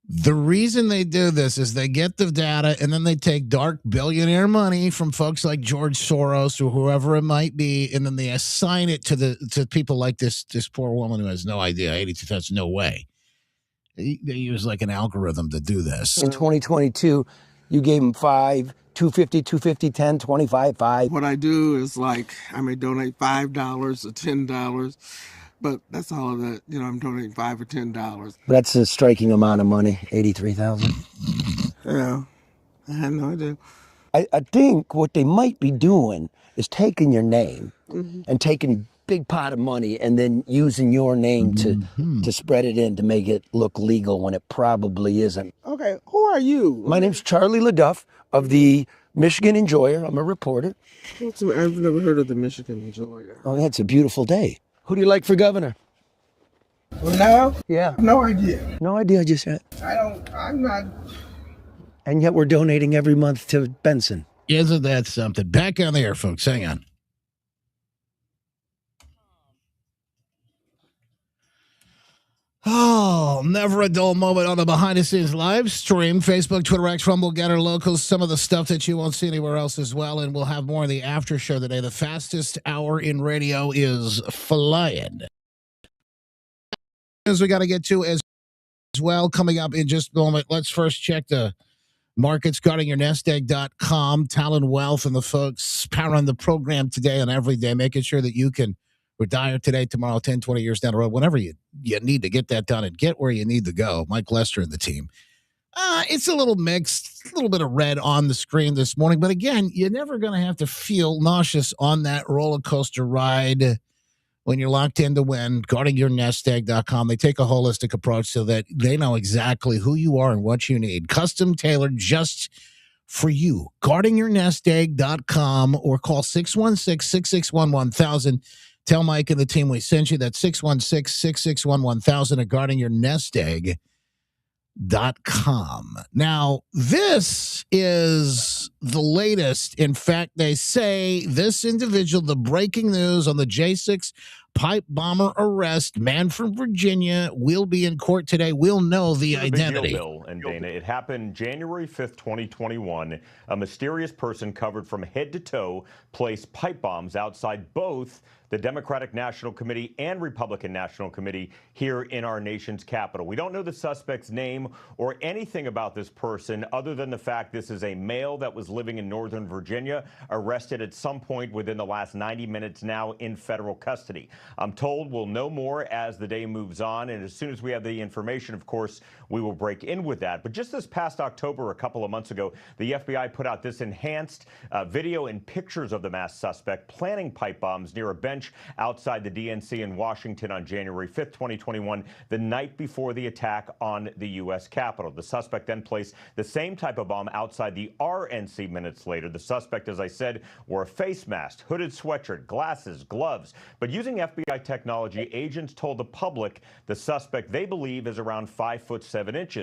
The reason they do this is they get the data and then they take dark billionaire money from folks like George Soros or whoever it might be, and then they assign it to people like this poor woman who has no idea. 82, that's no way. They use like an algorithm to do this. In 2022, you gave him 5, 250, 250, 10, 25, 5. What I do is I may donate $5 or $10. But that's all of that. I'm donating $5 or $10. That's a striking amount of money, $83,000. Yeah, I had no idea. I think what they might be doing is taking your name and taking big pot of money and then using your name to spread it in to make it look legal when it probably isn't. Okay, who are you? My name's Charlie LaDuff of the Michigan Enjoyer. I'm a reporter. I've never heard of the Michigan Enjoyer. Oh, that's a beautiful day. Who do you like for governor? Well, now? Yeah. No idea. No idea just yet. I'm not. And yet we're donating every month to Benson. Isn't that something? Back on the air, folks. Hang on. Oh, never a dull moment on the behind-the-scenes live stream. Facebook, Twitter, X, Rumble, Getter, Locals, some of the stuff that you won't see anywhere else as well. And we'll have more in the after show today. The fastest hour in radio is flying. As we got to get to as well, coming up in just a moment. Let's first check the markets, guardingyournestegg.com, Talon Wealth, and the folks powering the program today and every day, making sure that you can retire today, tomorrow, 10, 20 years down the road, whenever you need to get that done and get where you need to go. Mike Lester and the team. It's a little mixed, a little bit of red on the screen this morning. But again, you're never going to have to feel nauseous on that roller coaster ride when you're locked in to win. Guardingyournestegg.com. They take a holistic approach so that they know exactly who you are and what you need. Custom tailored just for you. Guardingyournestegg.com or call 616-661-1000. Tell Mike and the team we sent you that 616-661-1000 at guardingyournestegg.com. Now, this is the latest. In fact, they say this individual, the breaking news on the J6 pipe bomber arrest, man from Virginia, will be in court today. We'll know the identity. Bill and Dana, it happened January 5th, 2021. A mysterious person covered from head to toe placed pipe bombs outside both the Democratic National Committee and Republican National Committee here in our nation's capital. We don't know the suspect's name or anything about this person other than the fact this is a male that was living in Northern Virginia, arrested at some point within the last 90 minutes now in federal custody. I'm told we'll know more as the day moves on, and as soon as we have the information, of course, we will break in with that. But just this past October, a couple of months ago, the FBI put out this enhanced video and pictures of the masked suspect planning pipe bombs near a bench outside the DNC in Washington on January 5th, 2021, the night before the attack on the U.S. Capitol. The suspect then placed the same type of bomb outside the RNC minutes later. The suspect, as I said, wore a face mask, hooded sweatshirt, glasses, gloves. But using FBI technology, agents told the public the suspect they believe is around 5'7".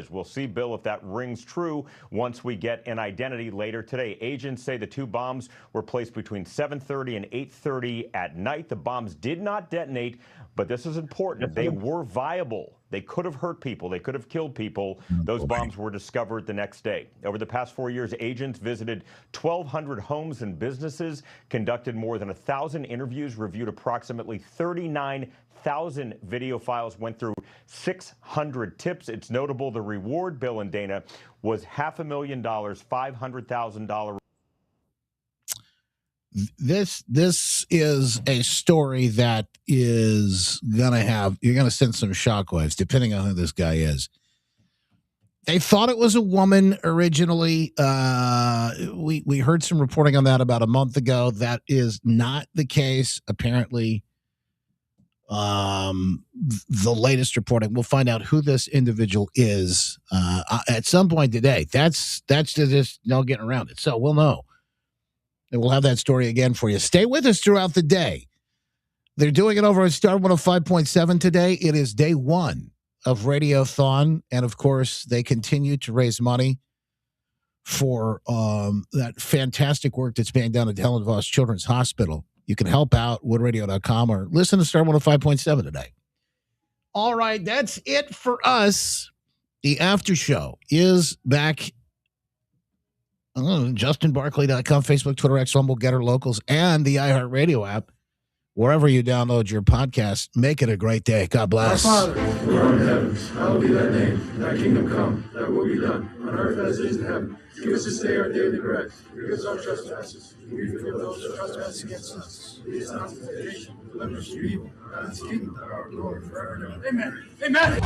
We'll see, Bill, if that rings true once we get an identity later today. Agents say the two bombs were placed between 7:30 and 8:30 at night. The bombs did not detonate, but this is important. They were viable. They could have hurt people. They could have killed people. Those bombs were discovered the next day. Over the past 4 years, agents visited 1,200 homes and businesses, conducted more than 1,000 interviews, reviewed approximately 39,000 video files, went through 600 tips. It's notable the reward, Bill and Dana, was $500,000, $500,000. This is a story that is you're gonna send some shockwaves depending on who this guy is. They thought it was a woman originally. We heard some reporting on that about a month ago. That is not the case. Apparently, the latest reporting, we'll find out who this individual is at some point today. That's just no getting around it. So we'll know. And we'll have that story again for you. Stay with us throughout the day. They're doing it over at Star 105.7 today. It is day one of Radiothon. And, of course, they continue to raise money for that fantastic work that's being done at Helen Voss Children's Hospital. You can help out, woodradio.com, or listen to Star 105.7 today. All right, that's it for us. The after show is back. JustinBarkley.com, Facebook, Twitter, X, Rumble, Getter, Locals, and the iHeartRadio app. Wherever you download your podcast, make it a great day. God bless. Our Father, who art in the heavens, hallowed be thy name. Thy kingdom come, thy will be done, on earth as it is in heaven. Give us this day our daily bread. Forgive us our trespasses. We forgive those who trespass against us. Lead us not into temptation, deliver us from evil. God is the kingdom, the power, and glory forever and ever. Amen. Amen.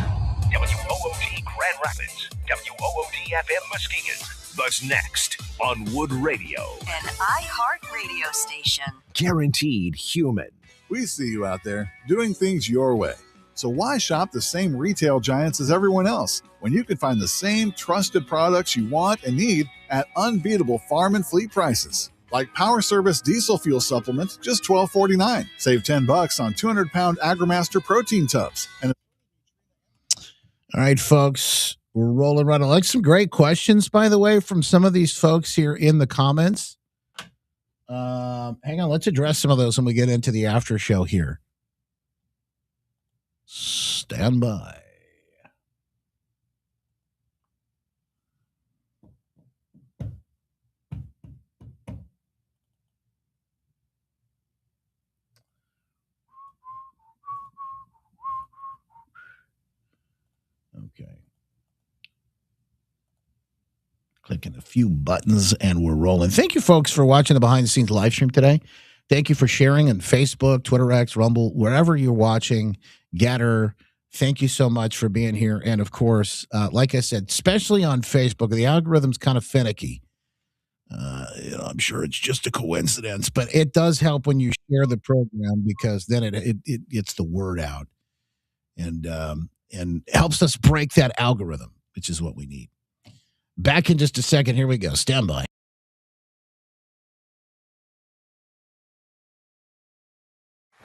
WOOD Grand Rapids, WOOD FM Muskegon. That's next on Wood Radio. An iHeart radio station. Guaranteed human. We see you out there doing things your way. So why shop the same retail giants as everyone else when you can find the same trusted products you want and need at unbeatable farm and fleet prices? Like Power Service Diesel Fuel Supplement, just $12.49. Save $10 on 200-pound AgriMaster protein tubs. And all right, folks, we're rolling right on. Like some great questions, by the way, from some of these folks here in the comments. Hang on, let's address some of those when we get into the after show here. Stand by. Okay. Clicking a few buttons and we're rolling. Thank you, folks, for watching the behind the scenes live stream today. Thank you for sharing on Facebook, Twitter X, Rumble, wherever you're watching. Getter, thank you so much for being here. And of course, like I said, especially on Facebook, the algorithm's kind of finicky. I'm sure it's just a coincidence, but it does help when you share the program because then it gets the word out and helps us break that algorithm, which is what we need. Back in just a second. Here we go. Stand by.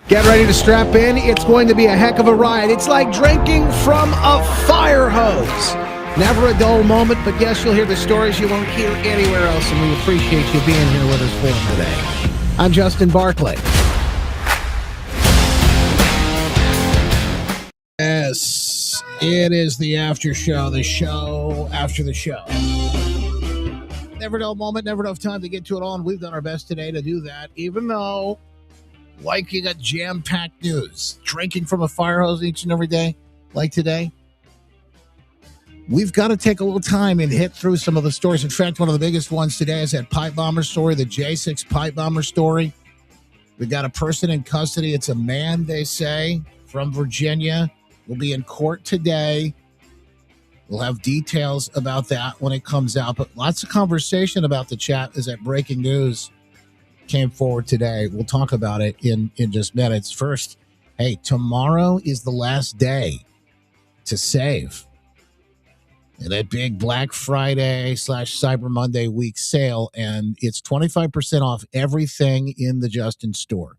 Get ready to strap in. It's going to be a heck of a ride. It's like drinking from a fire hose. Never a dull moment, but yes, you'll hear the stories you won't hear anywhere else, and we appreciate you being here with us for them today. I'm Justin Barkley. Yes, it is the after show, the show after the show. Never dull moment, never enough time to get to it all, and we've done our best today to do that, even though like you got jam-packed news, drinking from a fire hose each and every day, like today, we've got to take a little time and hit through some of the stories. In fact, one of the biggest ones today is that pipe bomber story, the J6 pipe bomber story. We got a person in custody. It's a man, they say, from Virginia. Will be in court today. We'll have details about that when it comes out. But lots of conversation about the chat as that breaking news came forward today. We'll talk about it in just minutes. First, hey, tomorrow is the last day to save. That big Black Friday / Cyber Monday week sale, and it's 25% off everything in the Justin store.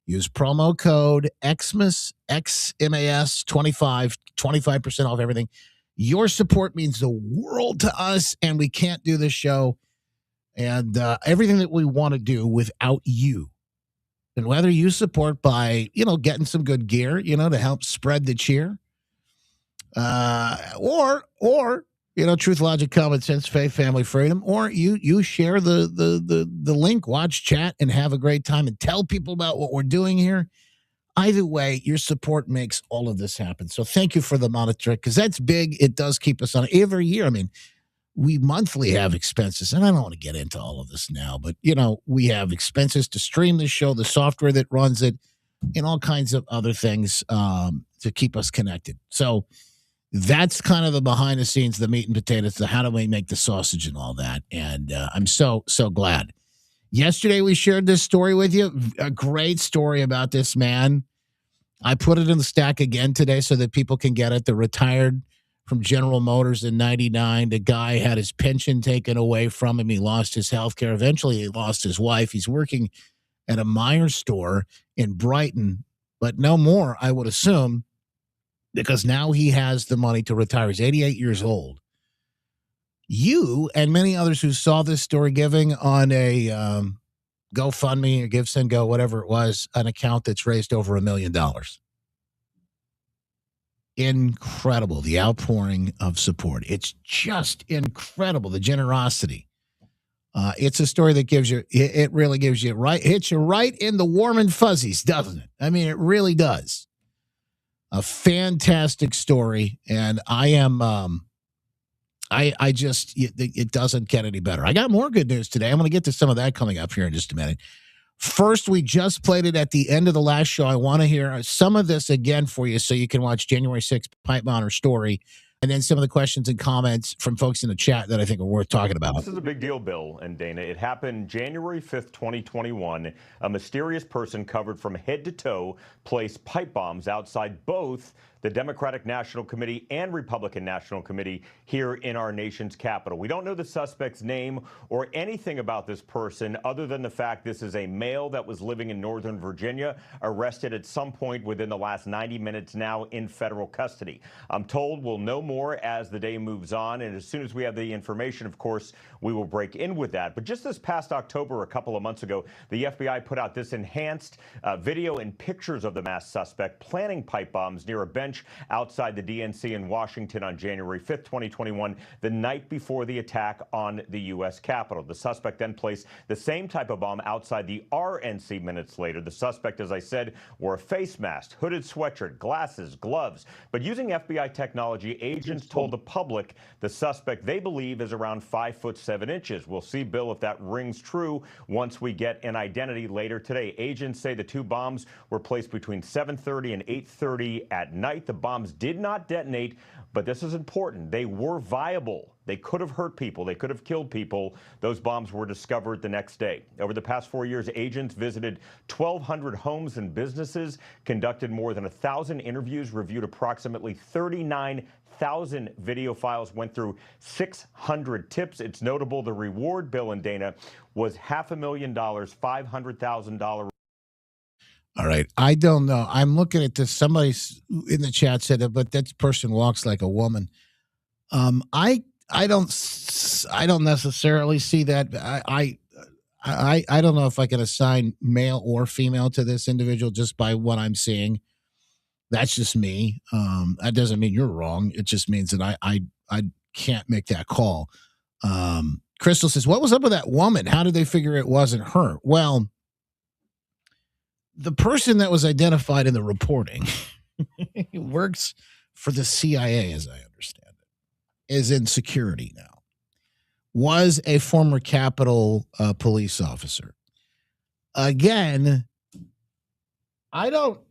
Use promo code XMAS, XMAS 25% off everything. Your support means the world to us, and we can't do this show and everything that we want to do without you. And whether you support by, getting some good gear, to help spread the cheer, or truth, logic, common sense, faith, family, freedom, or you share the link, watch chat, and have a great time and tell people about what we're doing here. Either way, your support makes all of this happen. So thank you for the monitor, because that's big. It does keep us on every year. I mean, we monthly have expenses, and I don't want to get into all of this now, but, we have expenses to stream the show, the software that runs it, and all kinds of other things to keep us connected. So that's kind of the behind the scenes, the meat and potatoes, the how do we make the sausage and all that. And I'm so glad. Yesterday, we shared this story with you, a great story about this man. I put it in the stack again today so that people can get it. The retired from General Motors in 99. The guy had his pension taken away from him. He lost his health care. Eventually, he lost his wife. He's working at a Meijer store in Brighton, but no more, I would assume, because now he has the money to retire. He's 88 years old. You and many others who saw this story giving on a GoFundMe or Give, Send, Go, whatever it was, an account that's raised over $1 million. Incredible, the outpouring of support. It's just incredible, the generosity. It's a story that gives you, it really gives you hits you right in the warm and fuzzies, doesn't it? I mean, it really does. A fantastic story, and I am, I just, it doesn't get any better. I got more good news today. I'm going to get to some of that coming up here in just a minute. First, we just played it at the end of the last show. I want to hear some of this again for you so you can watch January 6th Pipe Bomber story, and then some of the questions and comments from folks in the chat that I think are worth talking about. This is a big deal, Bill and Dana. It happened January 5th, 2021. A mysterious person covered from head to toe placed pipe bombs outside both the Democratic National Committee and Republican National Committee here in our nation's capital. We don't know the suspect's name or anything about this person other than the fact this is a male that was living in Northern Virginia, arrested at some point within the last 90 minutes, now in federal custody. I'm told we'll know more as the day moves on, and as soon as we have the information, of course, we will break in with that. But just this past October, a couple of months ago, the FBI put out this enhanced video and pictures of the masked suspect planting pipe bombs near a bench outside the DNC in Washington on January 5th, 2021, the night before the attack on the U.S. Capitol. The suspect then placed the same type of bomb outside the RNC minutes later. The suspect, as I said, wore a face mask, hooded sweatshirt, glasses, gloves. But using FBI technology, agents told the public the suspect they believe is around 5'7". We'll see, Bill, if that rings true once we get an identity later today. Agents say the two bombs were placed between 7:30 and 8:30 at night. The bombs did not detonate, but this is important. They were viable. They could have hurt people. They could have killed people. Those bombs were discovered the next day. Over the past 4 years, agents visited 1,200 homes and businesses, conducted more than 1,000 interviews, reviewed approximately 39,000 video files, went through 600 tips. It's notable the reward, Bill and Dana, was $500,000, $500,000. All right. I don't know. I'm looking at this. Somebody in the chat said that, but that person walks like a woman. I don't necessarily see that. I don't know if I can assign male or female to this individual just by what I'm seeing. That's just me. That doesn't mean you're wrong. It just means that I can't make that call. Crystal says, what was up with that woman? How did they figure it wasn't her? Well, the person that was identified in the reporting works for the CIA, as I understand it, is in security now, was a former Capitol police officer. Again, I looked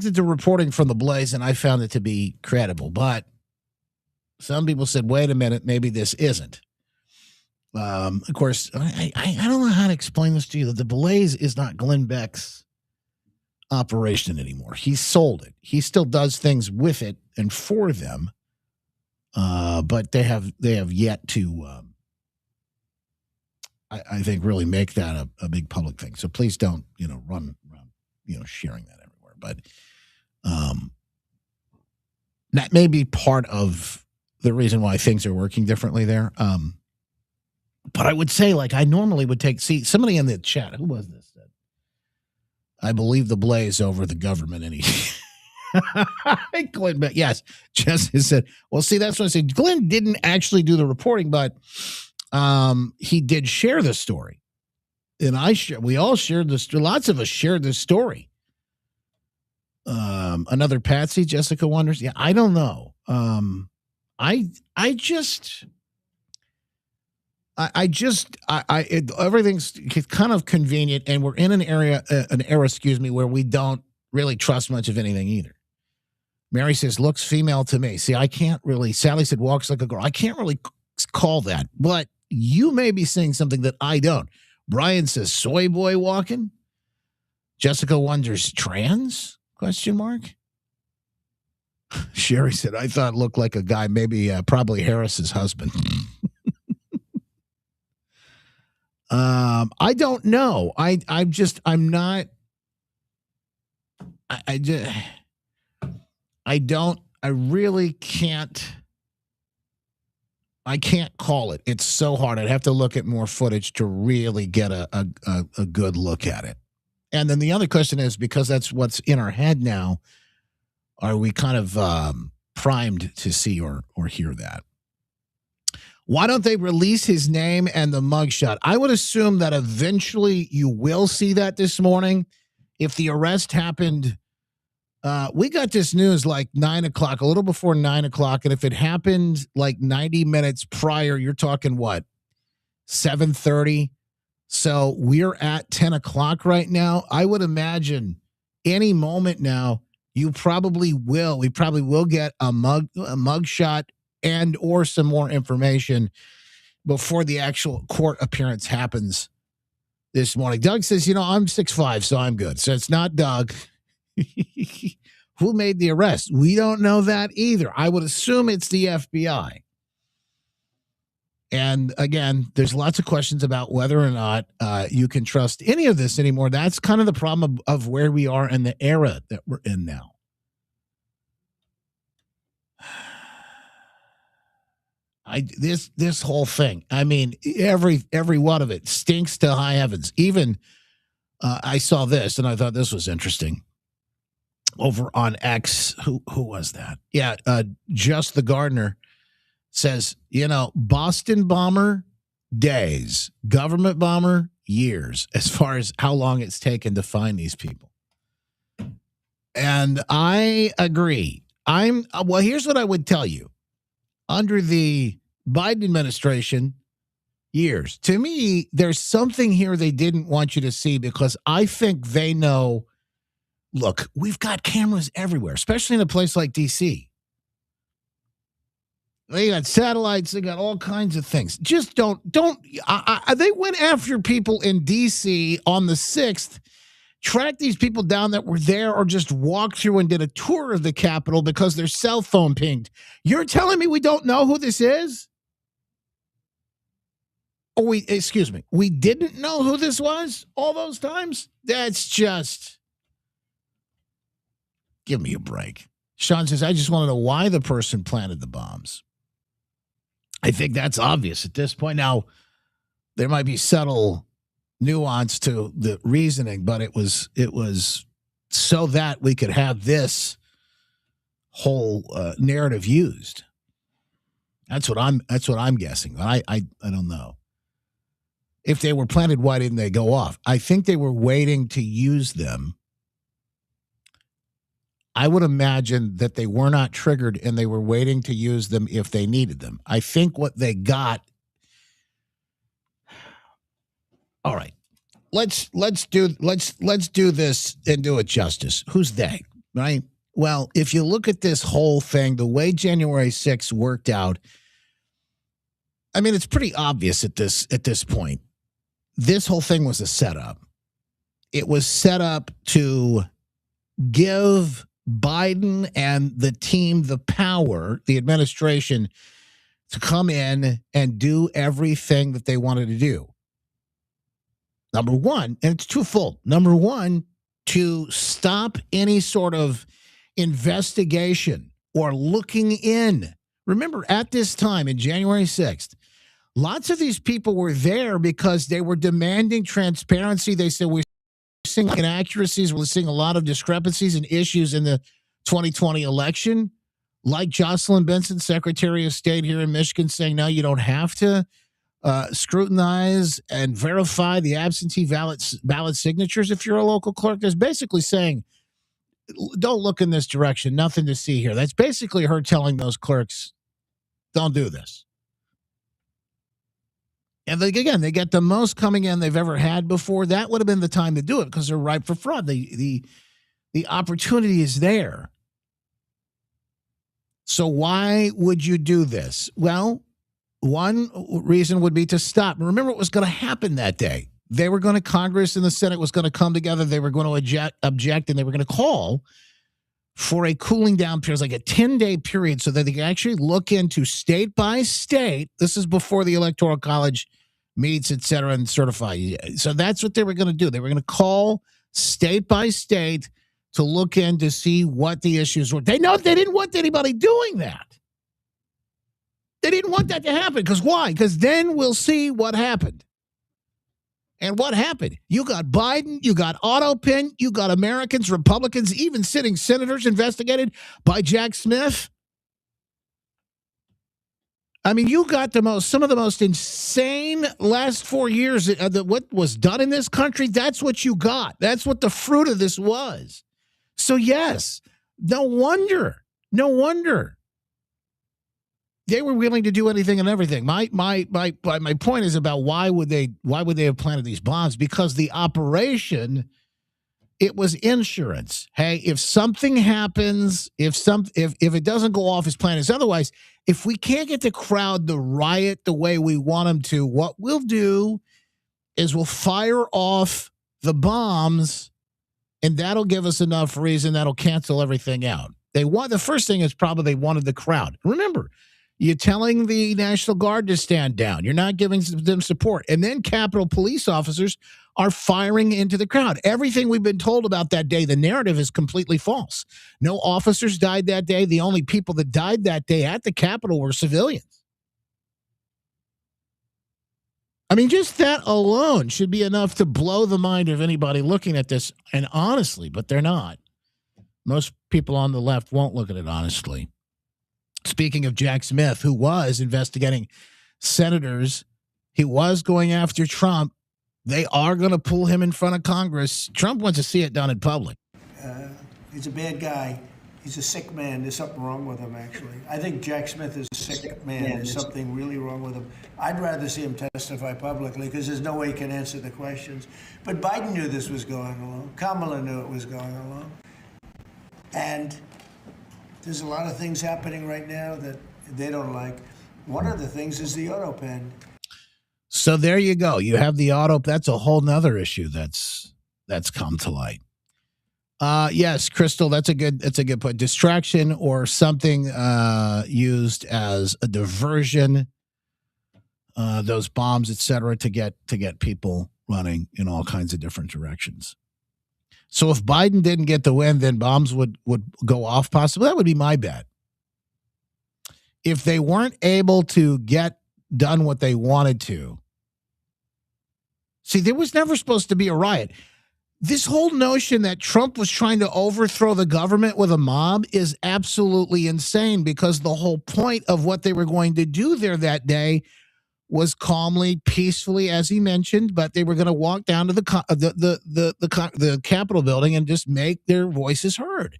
at the reporting from the Blaze and I found it to be credible, but some people said, wait a minute, maybe this isn't. Of course, I don't know how to explain this to you, that the Blaze is not Glenn Beck's operation anymore. He sold it. He still does things with it and for them, but they have yet to, I think, really make that a big public thing. So please don't, run around, sharing that everywhere. But that may be part of the reason why things are working differently there. But I would say, I normally would see somebody in the chat. Who was this? I believe the Blaze over the government. And Glenn, yes, Jesse said, well, see, that's what I said. Glenn didn't actually do the reporting, but he did share the story. And we all shared this. Lots of us shared this story. Another Patsy, Jessica wonders. Yeah, I don't know. Everything's kind of convenient, and we're in an era, where we don't really trust much of anything either. Mary says, looks female to me. See, I can't really, Sally said, walks like a girl. I can't really call that, but you may be seeing something that I don't. Brian says, soy boy walking. Jessica wonders, trans? ? Sherry said, I thought it looked like a guy, maybe probably Harris's husband. I don't know. I really can't. I can't call it. It's so hard. I'd have to look at more footage to really get a good look at it. And then the other question is, because that's what's in our head now, are we kind of primed to see or hear that? Why don't they release his name and the mugshot? I would assume that eventually you will see that this morning. If the arrest happened, we got this news 9 o'clock, a little before 9 o'clock. And if it happened 90 minutes prior, you're talking what? 7:30. So we're at 10 o'clock right now. I would imagine any moment now, we probably will get a mugshot and or some more information before the actual court appearance happens this morning. Doug says, I'm 6'5", so I'm good. So it's not Doug. Who made the arrest? We don't know that either. I would assume it's the FBI. And again, there's lots of questions about whether or not you can trust any of this anymore. That's kind of the problem of where we are in the era that we're in now. This whole thing, I mean, every one of it stinks to high heavens. Even I saw this and I thought this was interesting. Over on X, who was that? Yeah, Just the Gardener says, Boston bomber days, government bomber years, as far as how long it's taken to find these people. And I agree. Here's what I would tell you. Under the Biden administration, years. To me, there's something here they didn't want you to see, because I think they know, look, we've got cameras everywhere, especially in a place like D.C. They got satellites. They got all kinds of things. Just don't. They went after people in D.C. on the 6th, tracked these people down that were there, or just walked through and did a tour of the Capitol because their cell phone pinged. You're telling me we don't know who this is? Or we didn't know who this was all those times? That's just, give me a break. Sean says, I just want to know why the person planted the bombs. I think that's obvious at this point. Now, there might be subtle nuance to the reasoning, but it was so that we could have this whole narrative used. That's what I'm guessing. I don't know. If they were planted, why didn't they go off? I think they were waiting to use them. I would imagine that they were not triggered and they were waiting to use them if they needed them. I think what they got. All right. Let's do this and do it justice. Who's they? Right? Well, if you look at this whole thing, the way January 6th worked out, I mean, it's pretty obvious at this point. This whole thing was a setup. It was set up to give Biden and the team the power, the administration, to come in and do everything that they wanted to do. Number one, and it's twofold. Number one, to stop any sort of investigation or looking in. Remember, at this time, in January 6th, lots of these people were there because they were demanding transparency. They said, we're seeing inaccuracies. We're seeing a lot of discrepancies and issues in the 2020 election. Like Jocelyn Benson, Secretary of State here in Michigan, saying, no, you don't have to scrutinize and verify the absentee ballot signatures if you're a local clerk. There's basically saying, don't look in this direction. Nothing to see here. That's basically her telling those clerks, don't do this. And they get the most coming in they've ever had before. That would have been the time to do it because they're ripe for fraud. The opportunity is there. So why would you do this? Well, one reason would be to stop. Remember what was going to happen that day. They were going to, Congress and the Senate was going to come together. They were going to object, and they were going to call for a cooling down period, like a 10-day period, so that they could actually look into state by state. This is before the Electoral College meets, et cetera, and certify. So that's what they were going to do. They were going to call state by state to look in to see what the issues were. They didn't want anybody doing that. They didn't want that to happen. Because why? Because then we'll see what happened. And what happened? You got Biden, you got AutoPen, you got Americans, Republicans, even sitting senators investigated by Jack Smith. I mean, you got some of the most insane last 4 years what was done in this country. That's what you got. That's what the fruit of this was. So yes, no wonder they were willing to do anything and everything. My point is about why would they have planted these bombs? Because the operation, it was insurance. Hey, if something happens, if it doesn't go off as planned as otherwise, if we can't get the crowd to riot the way we want them to, what we'll do is we'll fire off the bombs, and that'll give us enough reason that'll cancel everything out. The first thing is probably they wanted the crowd. Remember, you're telling the National Guard to stand down. You're not giving them support. And then Capitol police officers are firing into the crowd. Everything we've been told about that day, the narrative is completely false. No officers died that day. The only people that died that day at the Capitol were civilians. I mean, just that alone should be enough to blow the mind of anybody looking at this. And honestly, but they're not. Most people on the left won't look at it honestly. Speaking of Jack Smith, who was investigating senators, he was going after Trump. They are going to pull him in front of Congress. Trump wants to see it done in public. He's a bad guy. He's a sick man. There's something wrong with him, actually. I think Jack Smith is a sick man. There's something really wrong with him. I'd rather see him testify publicly because there's no way he can answer the questions. But Biden knew this was going along. Kamala knew it was going along. And there's a lot of things happening right now that they don't like. One of the things is the AutoPen. So there you go. You have the auto. That's a whole nother issue that's come to light. Yes, Crystal, that's a good point. Distraction or something used as a diversion. Those bombs, et cetera, to get people running in all kinds of different directions. So if Biden didn't get the win, then bombs would go off possibly. That would be my bet. If they weren't able to get done what they wanted to. See, there was never supposed to be a riot. This whole notion that Trump was trying to overthrow the government with a mob is absolutely insane because the whole point of what they were going to do there that day was calmly, peacefully, as he mentioned, but they were going to walk down to the Capitol building and just make their voices heard.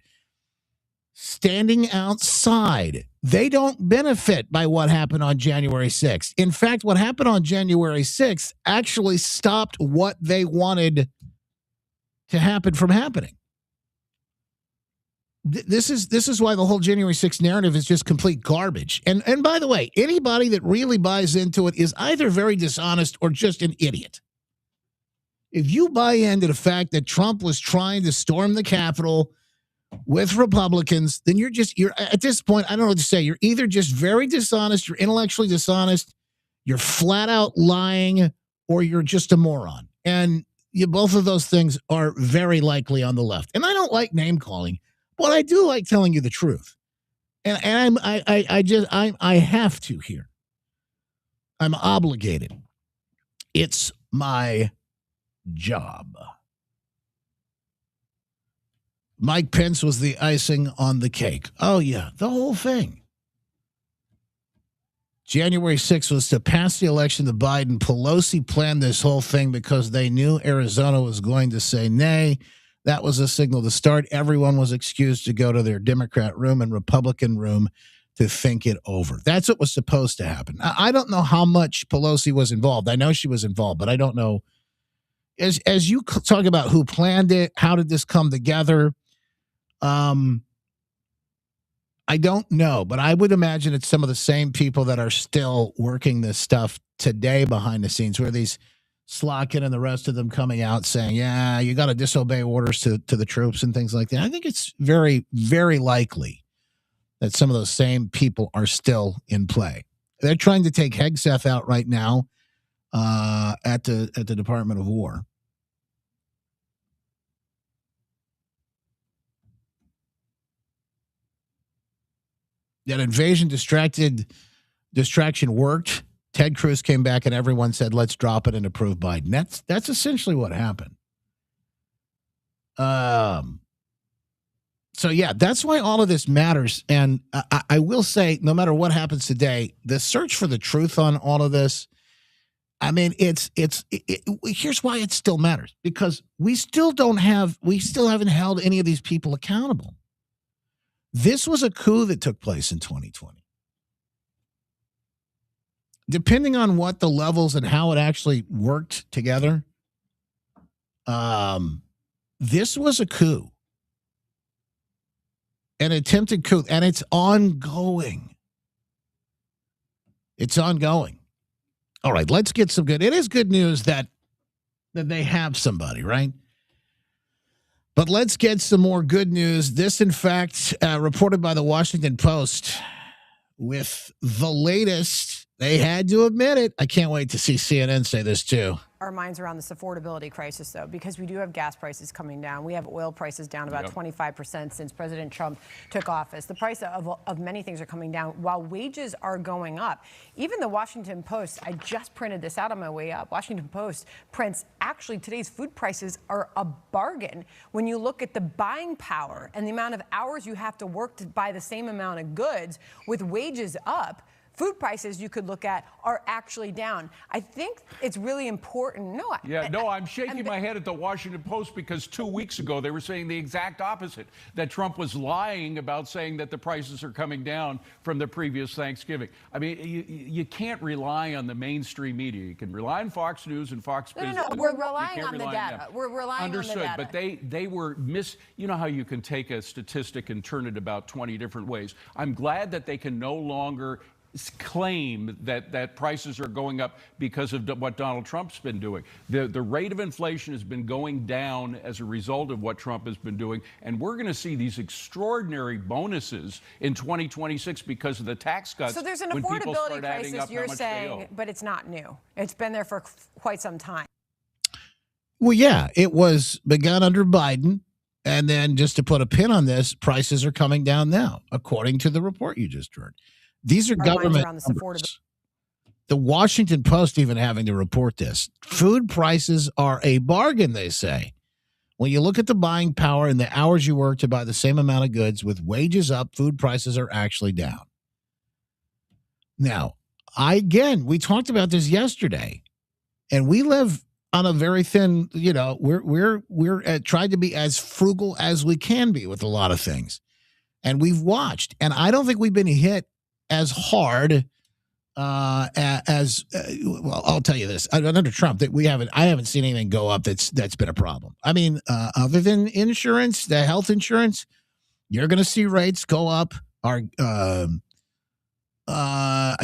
Standing outside. They don't benefit by what happened on January 6th. In fact, what happened on January 6th actually stopped what they wanted to happen from happening. This is why the whole January 6th narrative is just complete garbage. And by the way, anybody that really buys into it is either very dishonest or just an idiot. If you buy into the fact that Trump was trying to storm the Capitol with Republicans, then you're at this point, I don't know what to say. You're either just very dishonest, you're intellectually dishonest, you're flat out lying, or you're just a moron. And both of those things are very likely on the left. And I don't like name calling, but I do like telling you the truth. And I have to here. I'm obligated. It's my job. Mike Pence was the icing on the cake. Oh, yeah, the whole thing. January 6th was to pass the election to Biden. Pelosi planned this whole thing because they knew Arizona was going to say nay. That was a signal to start. Everyone was excused to go to their Democrat room and Republican room to think it over. That's what was supposed to happen. I don't know how much Pelosi was involved. I know she was involved, but I don't know. As you talk about who planned it, how did this come together? I don't know, but I would imagine it's some of the same people that are still working this stuff today behind the scenes, where these Slotkin and the rest of them coming out saying, yeah, you got to disobey orders to the troops and things like that. I think it's very, very likely that some of those same people are still in play. They're trying to take Hegseth out right now at the Department of War. That invasion distraction worked. Ted Cruz came back and everyone said, let's drop it and approve Biden. That's essentially what happened. So, yeah, that's why all of this matters. And I will say, no matter what happens today, the search for the truth on all of this, I mean, here's why it still matters. Because we still haven't held any of these people accountable. This was a coup that took place in 2020. Depending on what the levels and how it actually worked together, this was a coup. An attempted coup, and it's ongoing. It's ongoing. All right, let's get some good. It is good news that they have somebody, right? But let's get some more good news. This, in fact, reported by the Washington Post with the latest. They had to admit it. I can't wait to see CNN say this, too. Our minds around this affordability crisis, though, because we do have gas prices coming down. We have oil prices down about 25% since President Trump took office. The price of many things are coming down while wages are going up. Even the Washington Post, I just printed this out on my way up. Washington Post prints, actually, today's food prices are a bargain when you look at the buying power and the amount of hours you have to work to buy the same amount of goods with wages up. Food prices you could look at are actually down. I think it's really important. I'm shaking my head at the Washington Post because 2 weeks ago they were saying the exact opposite, that Trump was lying about saying that the prices are coming down from the previous Thanksgiving. I mean, you can't rely on the mainstream media. You can rely on Fox News and Fox Business. No, we're relying on the data. We're relying Understood, on the data. But they were you know how you can take a statistic and turn it about 20 different ways. I'm glad that they can no longer claim that prices are going up because of what Donald Trump's been doing. The rate of inflation has been going down as a result of what Trump has been doing, and we're going to see these extraordinary bonuses in 2026 because of the tax cuts. So there's an affordability crisis, you're saying, but it's not new. It's been there for quite some time. Well, yeah, it was begun under Biden, and then just to put a pin on this, prices are coming down now, according to the report you just heard. These are government numbers. The Washington Post even having to report this. Food prices are a bargain, they say. When you look at the buying power and the hours you work to buy the same amount of goods with wages up, food prices are actually down. Now, we talked about this yesterday, and we live on a very thin, we're tried to be as frugal as we can be with a lot of things. And we've watched, and I don't think we've been hit as hard well, I'll tell you this, under Trump, that I haven't seen anything go up that's been a problem. I mean, other than insurance, the health insurance, you're going to see rates go up. Our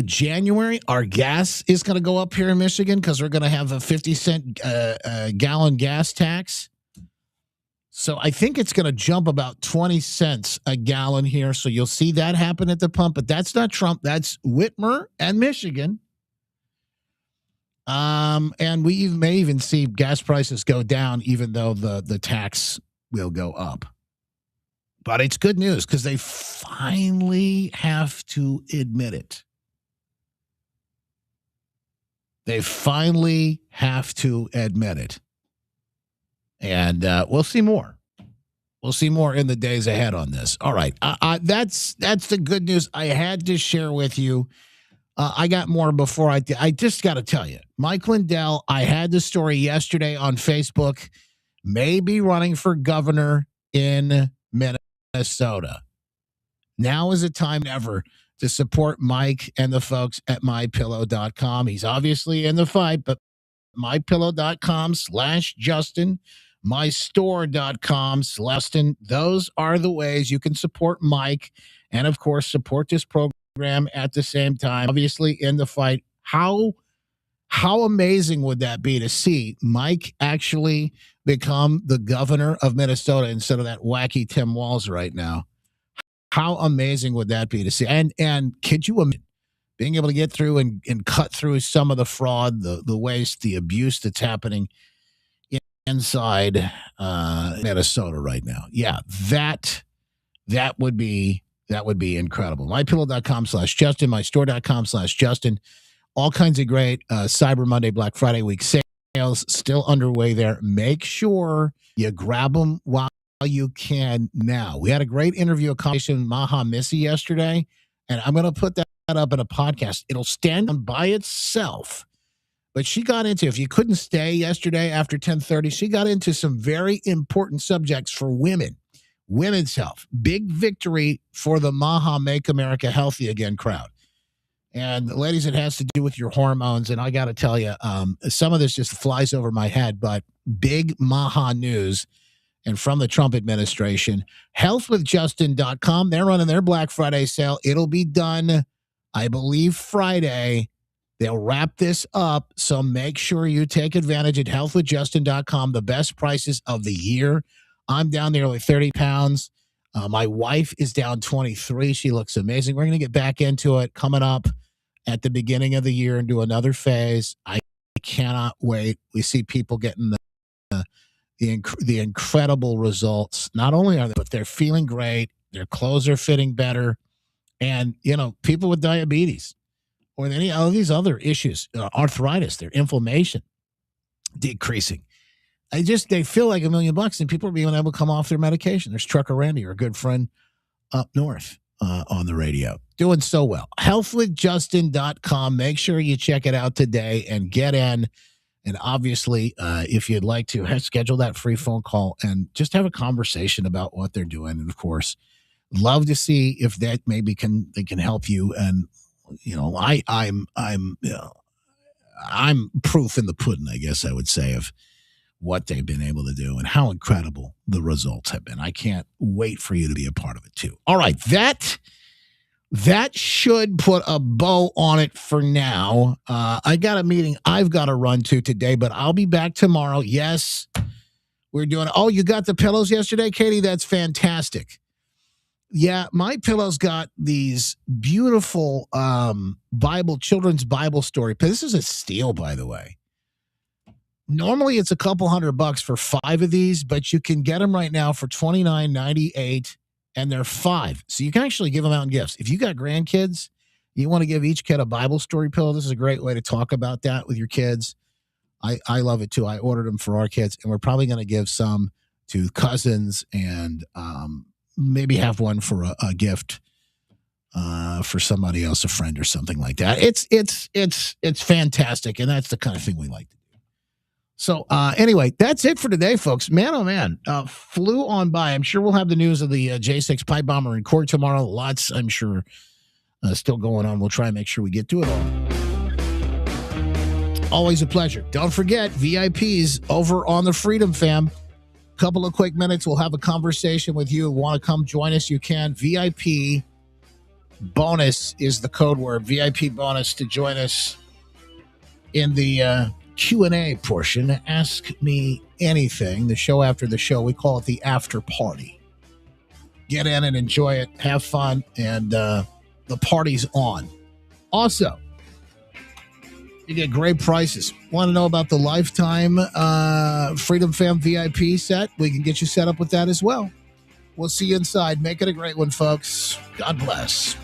January, our gas is going to go up here in Michigan because we're going to have a 50-cent gallon gas tax. So I think it's going to jump about 20 cents a gallon here. So you'll see that happen at the pump, but that's not Trump. That's Whitmer and Michigan. And we may even see gas prices go down, even though the tax will go up. But it's good news because they finally have to admit it. They finally have to admit it. And we'll see more. We'll see more in the days ahead on this. All right. That's the good news I had to share with you. I got more before I just got to tell you. Mike Lindell, I had the story yesterday on Facebook, may be running for governor in Minnesota. Now is the time ever to support Mike and the folks at MyPillow.com. He's obviously in the fight, but MyPillow.com/Justin. mystore.com/Justin. Those are the ways you can support Mike and, of course, support this program at the same time. Obviously, in the fight, how amazing would that be to see Mike actually become the governor of Minnesota instead of that wacky Tim Walz right now? How amazing would that be to see? And could you imagine being able to get through and cut through some of the fraud, the waste, the abuse that's happening inside Minnesota right now? Yeah, that would be incredible. MyPillow.com/Justin, mystore.com/Justin. All kinds of great Cyber Monday, Black Friday week sales still underway there. Make sure you grab them while you can now. We had a great interview, a conversation with Maha Missy yesterday, and I'm going to put that up in a podcast. It'll stand on by itself. But she got into, if you couldn't stay yesterday after 10:30, she got into some very important subjects for women, women's health. Big victory for the Maha Make America Healthy Again crowd. And ladies, it has to do with your hormones. And I got to tell you, some of this just flies over my head, but big Maha news. And from the Trump administration, healthwithjustin.com, they're running their Black Friday sale. It'll be done, I believe, Friday. They'll wrap this up, so make sure you take advantage at healthwithjustin.com. The best prices of the year. I'm down nearly 30 pounds. My wife is down 23. She looks amazing. We're going to get back into it coming up at the beginning of the year and do another phase. I cannot wait. We see people getting the incredible results. Not only are they, but they're feeling great. Their clothes are fitting better. And, people with diabetes or any of these other issues, arthritis, their inflammation decreasing. They feel like $1 million, and people are being able to come off their medication. There's Trucker Randy, our good friend up north on the radio, doing so well. Healthwithjustin.com. Make sure you check it out today and get in. And obviously, if you'd like to schedule that free phone call and just have a conversation about what they're doing. And of course, love to see if that maybe they can help you. And I'm proof in the pudding, I guess I would say, of what they've been able to do and how incredible the results have been. I can't wait for you to be a part of it too. All right, that should put a bow on it for now. I got a meeting I've got to run to today, but I'll be back tomorrow. Yes, we're doing. Oh, you got the pillows yesterday, Katie? That's fantastic. Yeah, My Pillow's got these beautiful children's Bible story. This is a steal, by the way. Normally, it's a couple $100 for 5 of these, but you can get them right now for $29.98, and they're 5. So you can actually give them out in gifts. If you got grandkids, you want to give each kid a Bible story pillow. This is a great way to talk about that with your kids. I love it too. I ordered them for our kids, and we're probably going to give some to cousins and maybe have one for a gift for somebody else, a friend or something like that. It's fantastic, and that's the kind of thing we like to do. So anyway, that's it for today, folks. Man, oh man, flew on by. I'm sure we'll have the news of the J6 pipe bomber in court tomorrow. Lots, I'm sure, still going on. We'll try and make sure we get to it all. Always a pleasure. Don't forget, VIPs over on the Freedom Fam. Couple of quick minutes. We'll have a conversation with you. Want to come join us? You can. VIP bonus is the code word. VIP bonus to join us in the Q&A portion. Ask me anything. The show after the show. We call it the after party. Get in and enjoy it. Have fun. And the party's on. Also, you get great prices. Want to know about the lifetime Freedom Fam VIP set? We can get you set up with that as well. We'll see you inside. Make it a great one, folks. God bless.